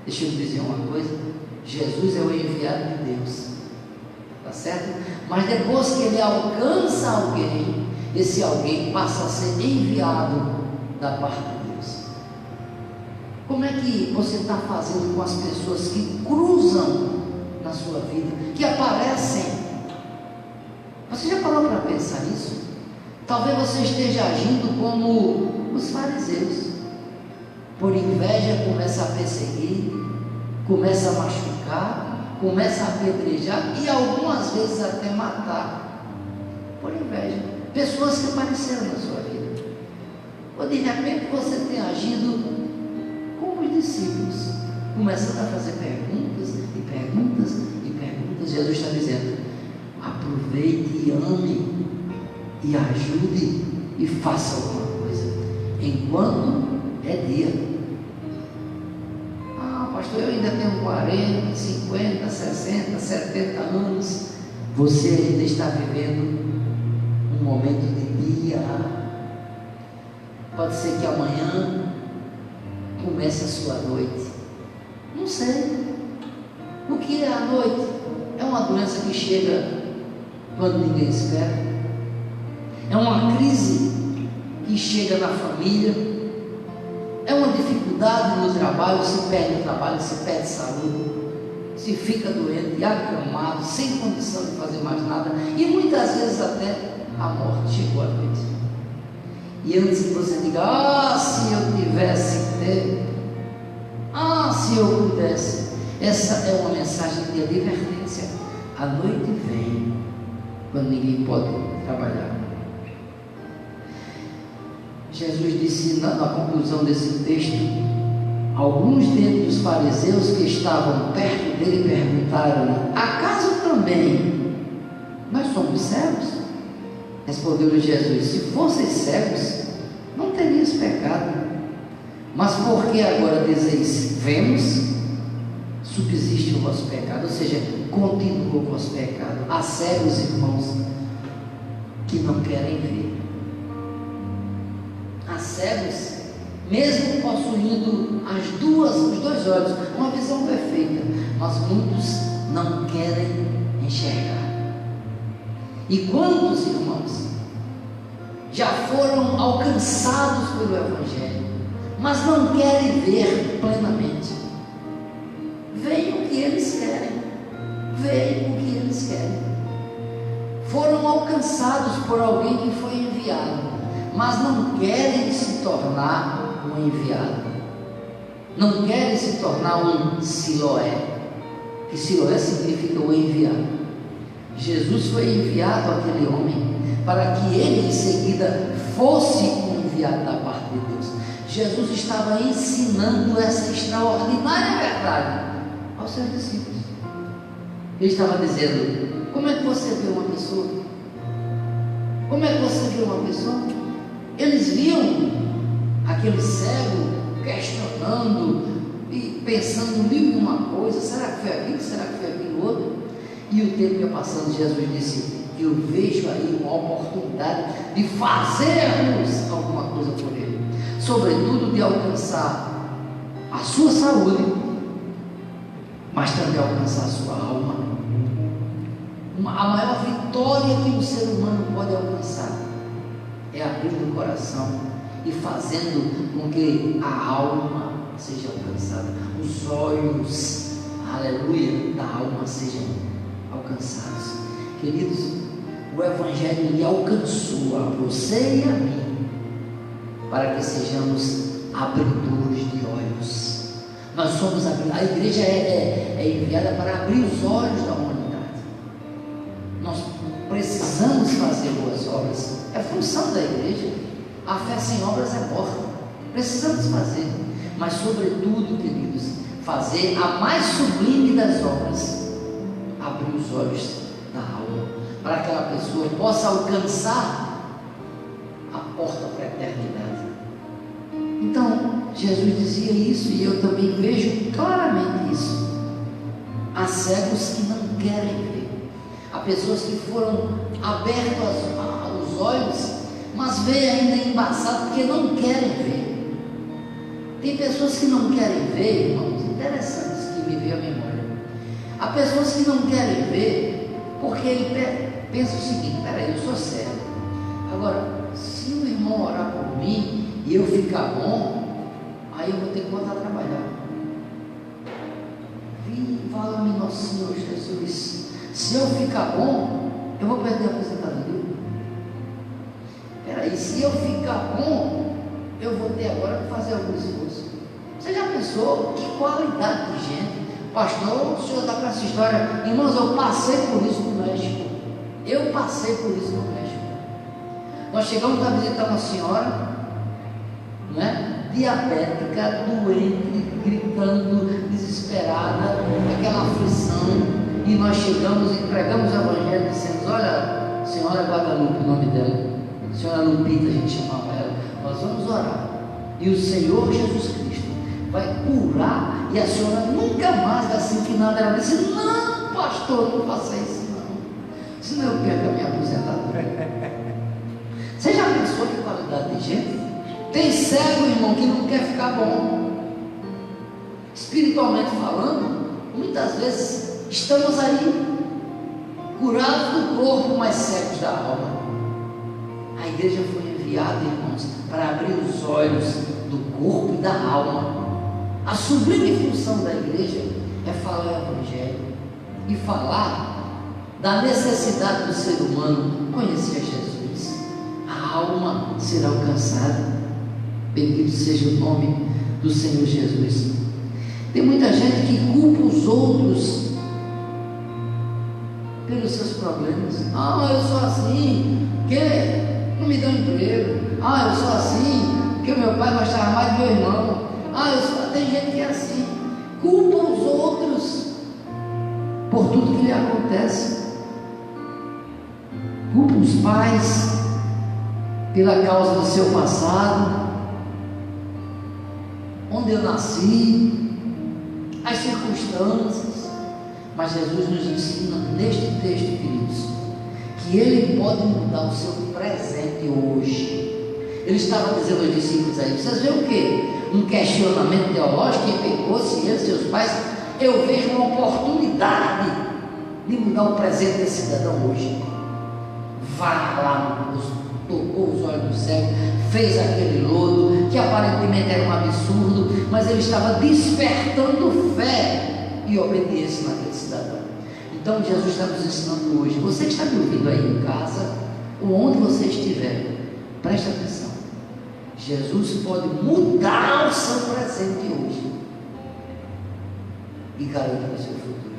[SPEAKER 1] Deixa eu dizer uma coisa, Jesus é o enviado de Deus, tá certo? Mas depois que ele alcança alguém, esse alguém passa a ser enviado da parte de Deus. Como é que você está fazendo com as pessoas que cruzam na sua vida, que aparecem? Você já parou para pensar nisso? Talvez você esteja agindo como os fariseus. Por inveja começa a perseguir, começa a machucar, começa a apedrejar e algumas vezes até matar. Por inveja. Pessoas que apareceram na sua vida. Ou de repente você tem agido como os discípulos, começando a fazer perguntas e perguntas e perguntas. Jesus está dizendo, aproveite e ame e ajude e faça alguma coisa enquanto é dia. Pastor, eu ainda tenho 40, 50, 60, 70 anos. Você ainda está vivendo um momento de dia. Pode Pode ser que amanhã comece a sua noite. Não sei. O que é a noite? É uma doença que chega quando ninguém espera. É uma crise que chega na família. É uma dificuldade no trabalho, se perde o trabalho, se perde saúde, se fica doente, acamado, sem condição de fazer mais nada, e muitas vezes até a morte chegou à noite. E antes que você diga, se eu tivesse tempo, se eu pudesse, essa é uma mensagem de advertência. A noite vem quando ninguém pode trabalhar. Jesus disse na conclusão desse texto, alguns dentre os fariseus que estavam perto dele perguntaram-lhe, acaso também nós somos cegos? Respondeu-lhe Jesus, se fosseis cegos, não terias pecado, mas porque agora dizeis, vemos, subsiste o vosso pecado, ou seja, continua o vosso pecado. Há cegos, irmãos, que não querem ver. Há cegos, mesmo possuindo os dois olhos, uma visão perfeita, mas muitos não querem enxergar. E quantos irmãos já foram alcançados pelo Evangelho, mas não querem ver plenamente? Veem o que eles querem, veem o que eles querem. Foram alcançados por alguém que foi enviado, mas não querem se tornar um enviado, não querem se tornar um Siloé, que Siloé significa o enviado. Jesus foi enviado àquele homem para que ele em seguida fosse um enviado da parte de Deus. Jesus estava ensinando essa extraordinária verdade aos seus discípulos. Ele estava dizendo, como é que você vê uma pessoa? Como é que você vê uma pessoa? Eles viam aquele cego questionando e pensando mil e uma coisa, será que foi aquilo, será que foi aquilo outro? E o tempo ia passando, Jesus disse, eu vejo aí uma oportunidade de fazermos alguma coisa por ele, sobretudo de alcançar a sua saúde, mas também alcançar a sua alma. A maior vitória que um ser humano pode alcançar é abrindo o coração e fazendo com que a alma seja alcançada, os olhos, aleluia, da alma sejam alcançados. Queridos, o Evangelho lhe alcançou a você e a mim, para que sejamos abridores de olhos. Nós somos, a igreja é enviada para abrir os olhos da humanidade. Nós precisamos fazer boas obras, é função da igreja. A fé sem obras é morta, precisamos fazer, mas sobretudo, queridos, fazer a mais sublime das obras, abrir os olhos da alma, para que aquela pessoa possa alcançar a porta para a eternidade. Então, Jesus dizia isso, e eu também vejo claramente isso. Há cegos que não querem ver, há pessoas que foram abertos os olhos, mas veem ainda embaçado porque não querem ver. Tem pessoas que não querem ver, irmãos, interessantes, que me veio à memória. Há pessoas que não querem ver porque ele pensa o seguinte, peraí, eu sou cego, agora se o irmão orar por mim e eu ficar bom, aí eu vou ter que voltar a trabalhar. Fala-me, nosso Senhor Jesus, se eu ficar bom, eu vou perder a aposentadoria. Peraí, se eu ficar bom, eu vou ter agora que fazer algum esforço. Você já pensou que qualidade de gente? Pastor, o senhor está com essa história. Irmãos, eu passei por isso no México. Eu passei por isso no México. Nós chegamos a visitar uma senhora, né, diabética, doente, gritando, desesperada, aquela aflição. E nós chegamos e pregamos o Evangelho, dissemos, olha, senhora Guadalupe, o nome dela, senhora Lupita, a gente chamava ela, nós vamos orar. E o Senhor Jesus Cristo vai curar, e a senhora nunca mais vai sentir nada. Ela disse, não, pastor, não faça isso não, senão eu perco a minha aposentadoria. Você já pensou que qualidade de gente? Tem cego, irmão, que não quer ficar bom. Espiritualmente falando, muitas vezes estamos aí, curados do corpo, mas cegos da alma. A igreja foi enviada, irmãos, para abrir os olhos do corpo e da alma. A sublime função da igreja é falar o Evangelho e falar da necessidade do ser humano conhecer Jesus. A alma será alcançada. Bendito seja o nome do Senhor Jesus. Tem muita gente que culpa os outros pelos seus problemas. Ah, eu sou assim, porque não me dão emprego. Ah, eu sou assim, porque meu pai gostava mais do meu irmão. Ah, tem gente que é assim. Culpa os outros por tudo que lhe acontece. Culpa os pais pela causa do seu passado, onde eu nasci, as circunstâncias. Mas Jesus nos ensina neste texto, queridos, que Ele pode mudar o seu presente hoje. Ele estava dizendo aos discípulos aí, vocês veem o quê? Um questionamento teológico, quem pecou, se eles, seus pais. Eu vejo uma oportunidade de mudar o presente desse cidadão hoje. Vá lá, tocou os olhos do cego, fez aquele lodo, que aparentemente era um absurdo, mas ele estava despertando fé e obediência naquele cidadão. Então Jesus está nos ensinando hoje. Você que está me ouvindo aí em casa, ou onde você estiver, preste atenção. Jesus pode mudar o seu presente hoje e garantir o seu futuro.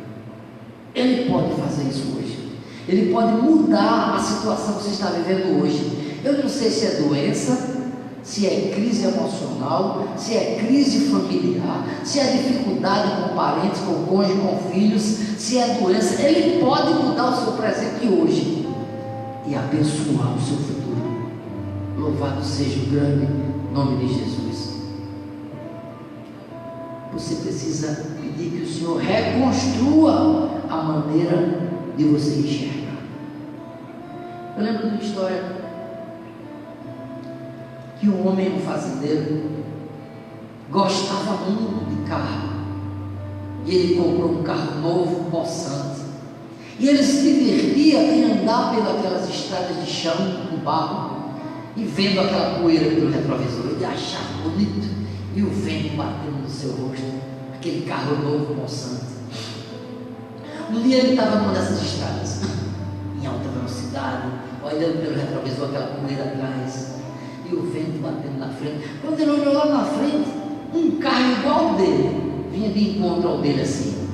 [SPEAKER 1] Ele pode fazer isso hoje. Ele pode mudar a situação que você está vivendo hoje. Eu não sei se é doença, se é crise emocional, se é crise familiar, se é dificuldade com parentes, com cônjuge, com filhos, se é doença. Ele pode mudar o seu presente hoje e abençoar o seu futuro. Louvado seja o grande nome de Jesus. Você precisa pedir que o Senhor reconstrua a maneira de você enxergar. Eu lembro de uma história que um homem, um fazendeiro, gostava muito de carro, e ele comprou um carro novo, possante, e ele se divertia em andar pelas estradas de chão, com barro, e vendo aquela poeira pelo retrovisor. Ele achava bonito, e o vento batendo no seu rosto, aquele carro novo, possante. Um dia ele estava numa dessas estradas, em alta velocidade, olhando pelo retrovisor aquela poeira atrás, e o vento batendo na frente. Quando ele olhou lá na frente, um carro igual ao dele vinha de encontro ao dele assim.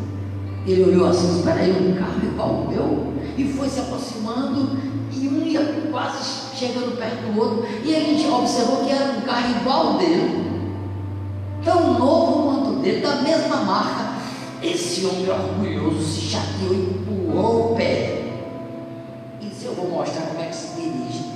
[SPEAKER 1] Ele olhou assim, espera aí, um carro igual ao meu, e foi se aproximando, e um ia quase chegando perto do outro, e ele observou que era um carro igual ao dele, tão novo quanto o dele, da mesma marca. Esse homem orgulhoso se chateou e pulou o pé. E disse, eu vou mostrar como é que se dirige.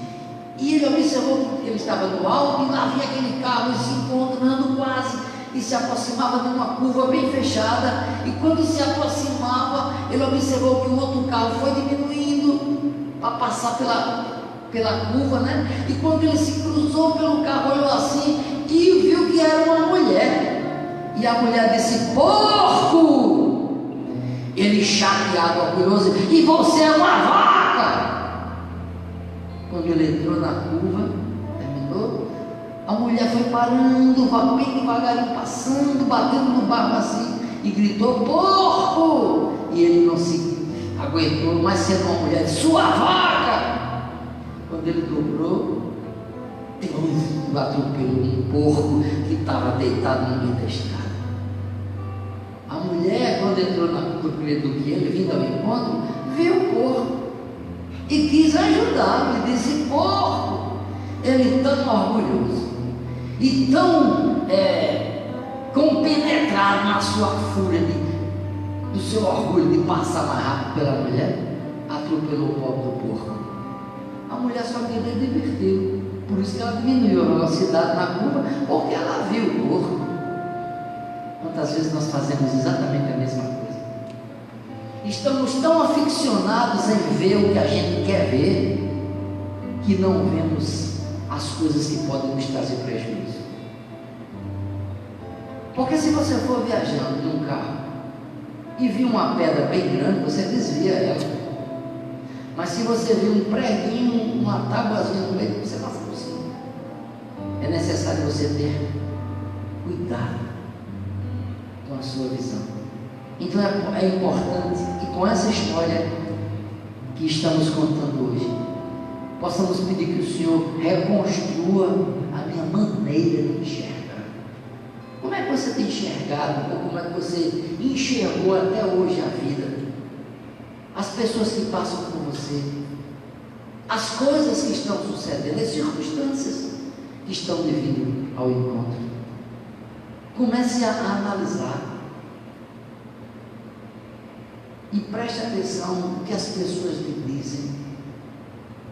[SPEAKER 1] E ele observou que ele estava no alto, e lá vinha aquele carro se encontrando quase, e se aproximava de uma curva bem fechada, e quando se aproximava, ele observou que o outro carro foi diminuindo para passar pela curva, né? E quando ele se cruzou pelo carro, olhou assim e viu que era uma mulher. E a mulher disse, porco! Ele chateado, orgulhoso, e você é uma vaca! Quando ele entrou na curva, terminou, a mulher foi parando, bem devagarinho, passando, batendo no barro assim, e gritou, porco! E ele não se aguentou, mas sendo uma mulher, sua vaca! Quando ele dobrou, atropelou um porco que estava deitado no meio da estrada. A mulher, quando entrou na propriedade do que ele, vindo ao encontro, viu o porco e quis ajudá-lo, e disse, porco! Ele tão orgulhoso e tão compenetrado na sua fúria do seu orgulho de passar mais rápido pela mulher, atropelou o pobre do porco. A mulher só queria divertir, por isso que ela diminuiu a velocidade na curva, porque ela viu o porco. Quantas vezes nós fazemos exatamente a mesma coisa? Estamos tão aficionados em ver o que a gente quer ver, que não vemos as coisas que podem nos trazer prejuízo. Porque se você for viajando num carro e vir uma pedra bem grande, você desvia ela. Mas se você vir um preguinho, uma tábuazinha no meio, você passa por cima. É necessário você ter cuidado com a sua visão. Então é importante que com essa história que estamos contando hoje, possamos pedir que o Senhor reconstrua a minha maneira de enxergar. Como é que você tem enxergado, ou como é que você enxergou até hoje a vida? As pessoas que passam por você, as coisas que estão sucedendo, as circunstâncias que estão vindo ao encontro. Comece a analisar e preste atenção no que as pessoas lhe dizem,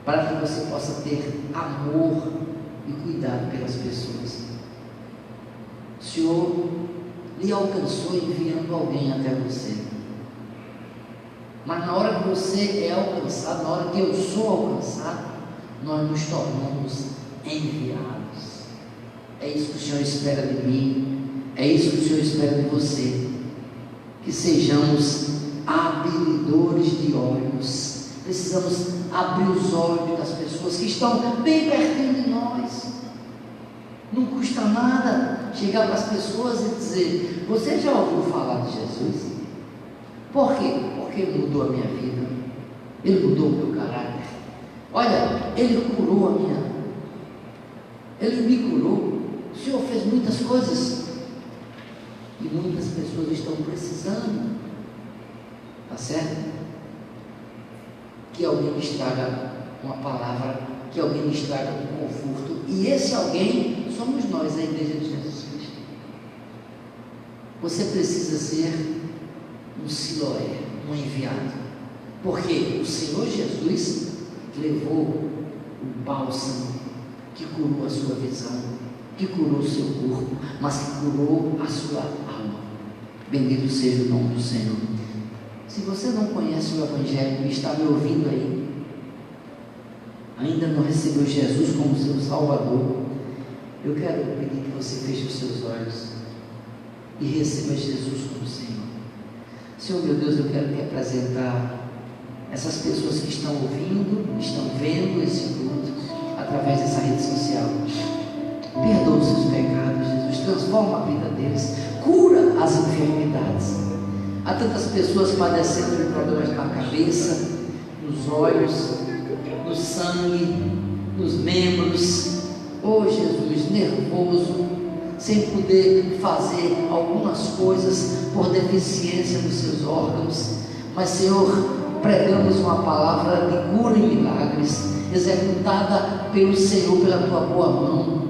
[SPEAKER 1] para que você possa ter amor e cuidado pelas pessoas. O Senhor lhe alcançou enviando alguém até você, mas na hora que você é alcançado, na hora que eu sou alcançado, nós nos tornamos enviados. É isso que o Senhor espera de mim, é isso que o Senhor espera de você, que sejamos abridores de olhos. Precisamos abrir os olhos das pessoas que estão bem pertinho de nós. Não custa nada chegar para as pessoas e dizer: você já ouviu falar de Jesus? Por quê? Porque ele mudou a minha vida, ele mudou o meu caráter. Olha, ele curou a minha, ele me curou. O Senhor fez muitas coisas e muitas pessoas estão precisando, tá certo? Que alguém lhes traga uma palavra, que alguém lhes traga um conforto, e esse alguém somos nós, a Igreja de Jesus Cristo. Você precisa ser um Siloé, um enviado, porque o Senhor Jesus levou o bálsamo que curou a sua visão, que curou o seu corpo, mas que curou a sua alma. Bendito seja o nome do Senhor. Se você não conhece o Evangelho e está me ouvindo aí, ainda não recebeu Jesus como seu Salvador, eu quero pedir que você feche os seus olhos e receba Jesus como Senhor. Senhor meu Deus, eu quero te apresentar essas pessoas que estão ouvindo, estão vendo esse culto através dessa rede social. Perdoa os seus pecados, Jesus, transforma a vida deles, cura as enfermidades. Há tantas pessoas padecendo de problemas na cabeça, nos olhos, no sangue, nos membros. Oh Jesus, nervoso, sem poder fazer algumas coisas por deficiência dos seus órgãos. Mas Senhor, pregamos uma palavra de cura e milagres, executada pelo Senhor, pela tua boa mão.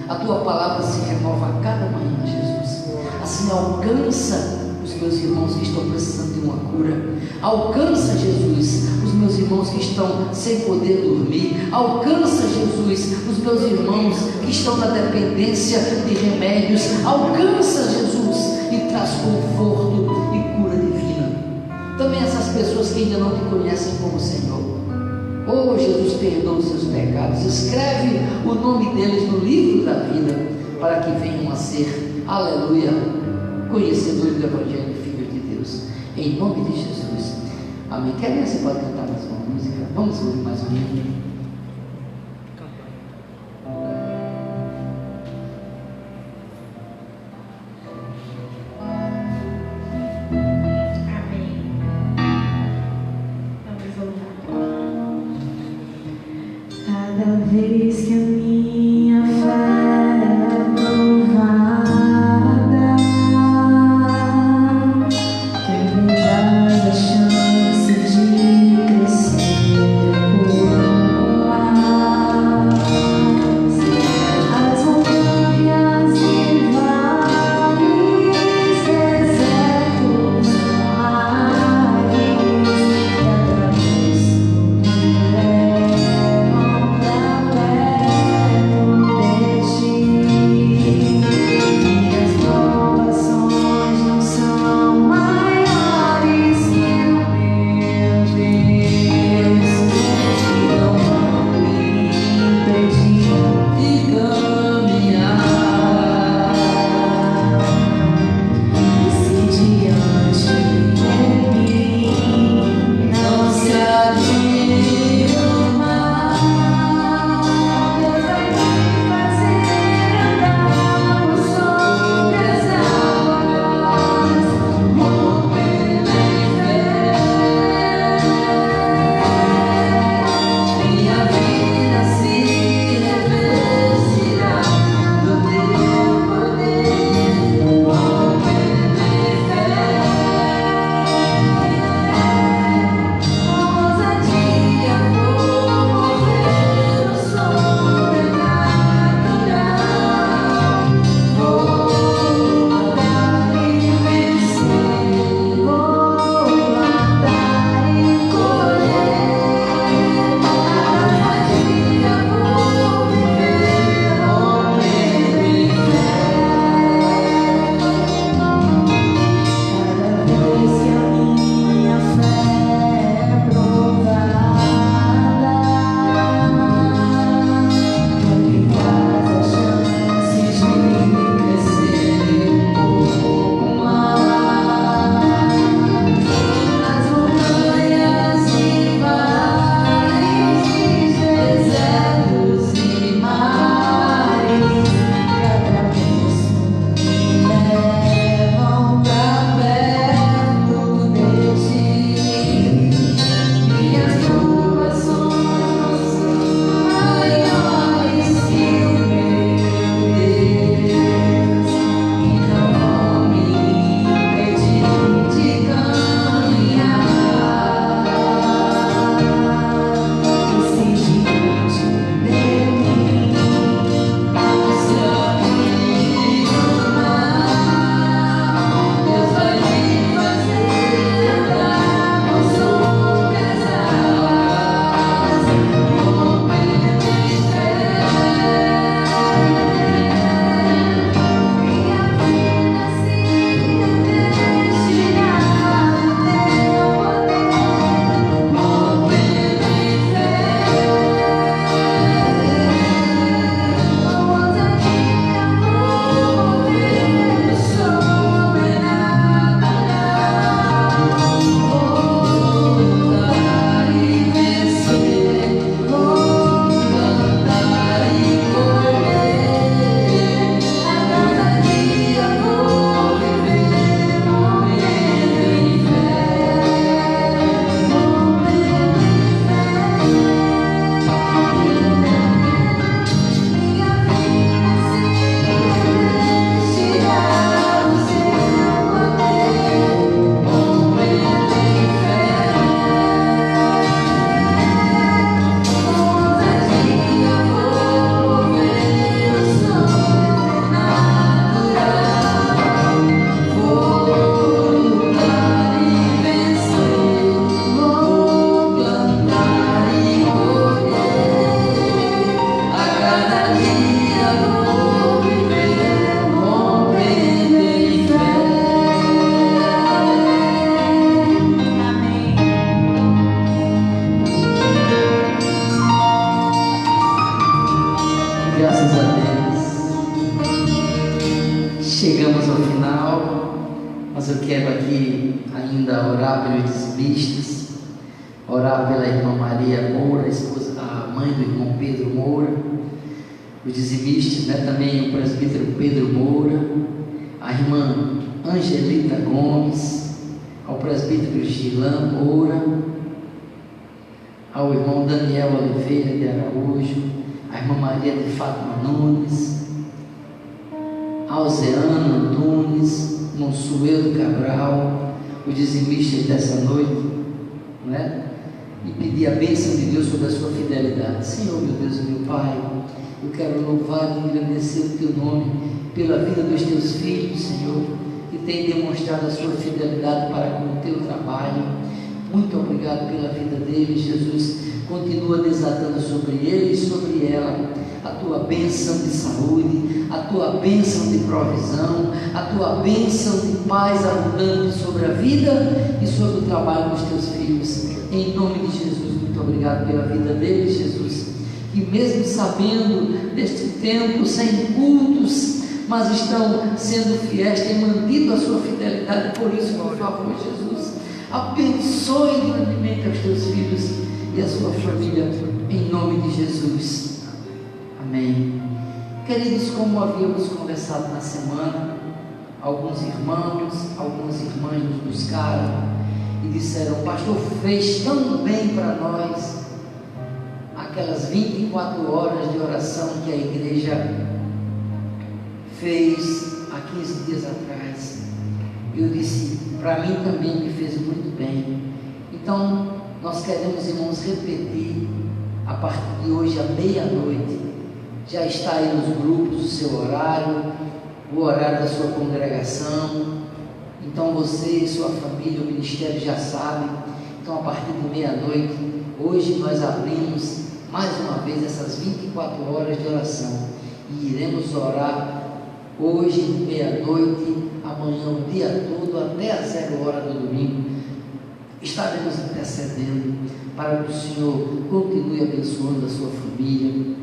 [SPEAKER 1] A tua palavra se renova a cada manhã, Jesus. Assim alcança os meus irmãos que estão precisando de uma cura. Alcança, Jesus, os meus irmãos que estão sem poder dormir. Alcança, Jesus, os meus irmãos que estão na dependência de remédios. Alcança, Jesus, e traz conforto e cura divina. Também essas pessoas que ainda não te conhecem como Senhor. Oh Jesus, perdoa os seus pecados. Escreve o nome deles no livro da vida, para que venham a ser, aleluia, conhecedores do Evangelho do Filho de Deus, em nome de Jesus, amém. Querem, você pode cantar mais uma música? Vamos ouvir mais um hino.
[SPEAKER 3] Cada vez que a minha fé é provada, quem me dá a chance de crescer por
[SPEAKER 1] Graças a Deus. Chegamos ao final, mas eu quero aqui ainda orar pelos dizimistas, orar pela irmã Maria Moura, a mãe do irmão Pedro Moura, os dizimistas, né? Também o presbítero Pedro Moura, a irmã Angelita Gomes, ao presbítero Gilan Moura, ao irmão Daniel Oliveira de Araújo, a irmã Maria de Fátima Nunes, ao Zeano Antunes, Monsuelo Cabral, os dizimistas dessa noite, né? E pedir a bênção de Deus sobre a sua fidelidade. Senhor, meu Deus e meu Pai, eu quero louvar e engrandecer o Teu nome pela vida dos Teus filhos, Senhor, que tem demonstrado a sua fidelidade para com o Teu trabalho. Muito obrigado pela vida deles, Jesus. Continua desatando sobre ele e sobre ela a Tua bênção de saúde, a Tua bênção de provisão, a Tua bênção de paz abundante sobre a vida e sobre o trabalho dos Teus filhos. Em nome de Jesus, muito obrigado pela vida deles, Jesus, que mesmo sabendo deste tempo sem cultos, mas estão sendo fiéis, têm mantido a sua fidelidade. Por isso, por favor, Jesus, abençoe grandemente os Teus filhos e a sua família, em nome de Jesus. Amém. Queridos, como havíamos conversado na semana, alguns irmãos, algumas irmãs nos buscaram e disseram: pastor, fez tão bem para nós aquelas 24 horas de oração que a igreja fez há 15 dias atrás. Eu disse: para mim também me fez muito bem. Então nós queremos, irmãos, repetir a partir de hoje à meia-noite. Já está aí nos grupos o seu horário, o horário da sua congregação. Então você e sua família, o ministério já sabem. Então a partir de meia-noite, hoje nós abrimos mais uma vez essas 24 horas de oração e iremos orar hoje, meia-noite, amanhã o dia todo, até a 0 hora do domingo. Estaremos intercedendo para que o Senhor continue abençoando a sua família,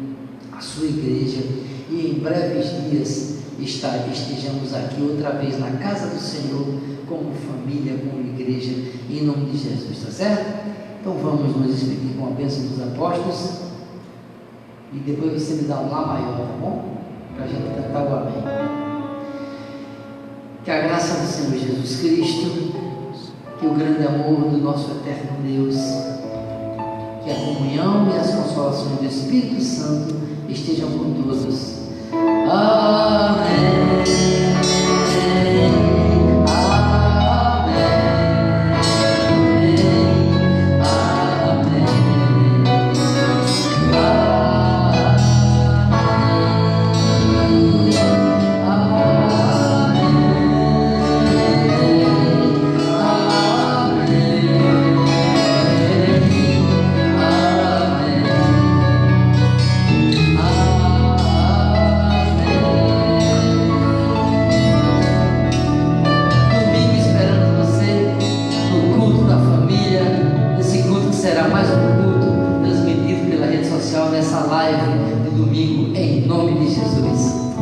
[SPEAKER 1] a sua igreja, e em breves dias estejamos aqui outra vez na casa do Senhor, como família, como igreja, em nome de Jesus, está certo? Então vamos nos despedir com a bênção dos apóstolos e depois você me dá um lá maior, tá bom? Para a gente cantar o amém. Que a graça do Senhor Jesus Cristo, que o grande amor do nosso eterno Deus, que a comunhão e as consolações do Espírito Santo estejam com todos. Amém. Será mais um culto transmitido pela rede social nessa live de domingo, em nome de Jesus.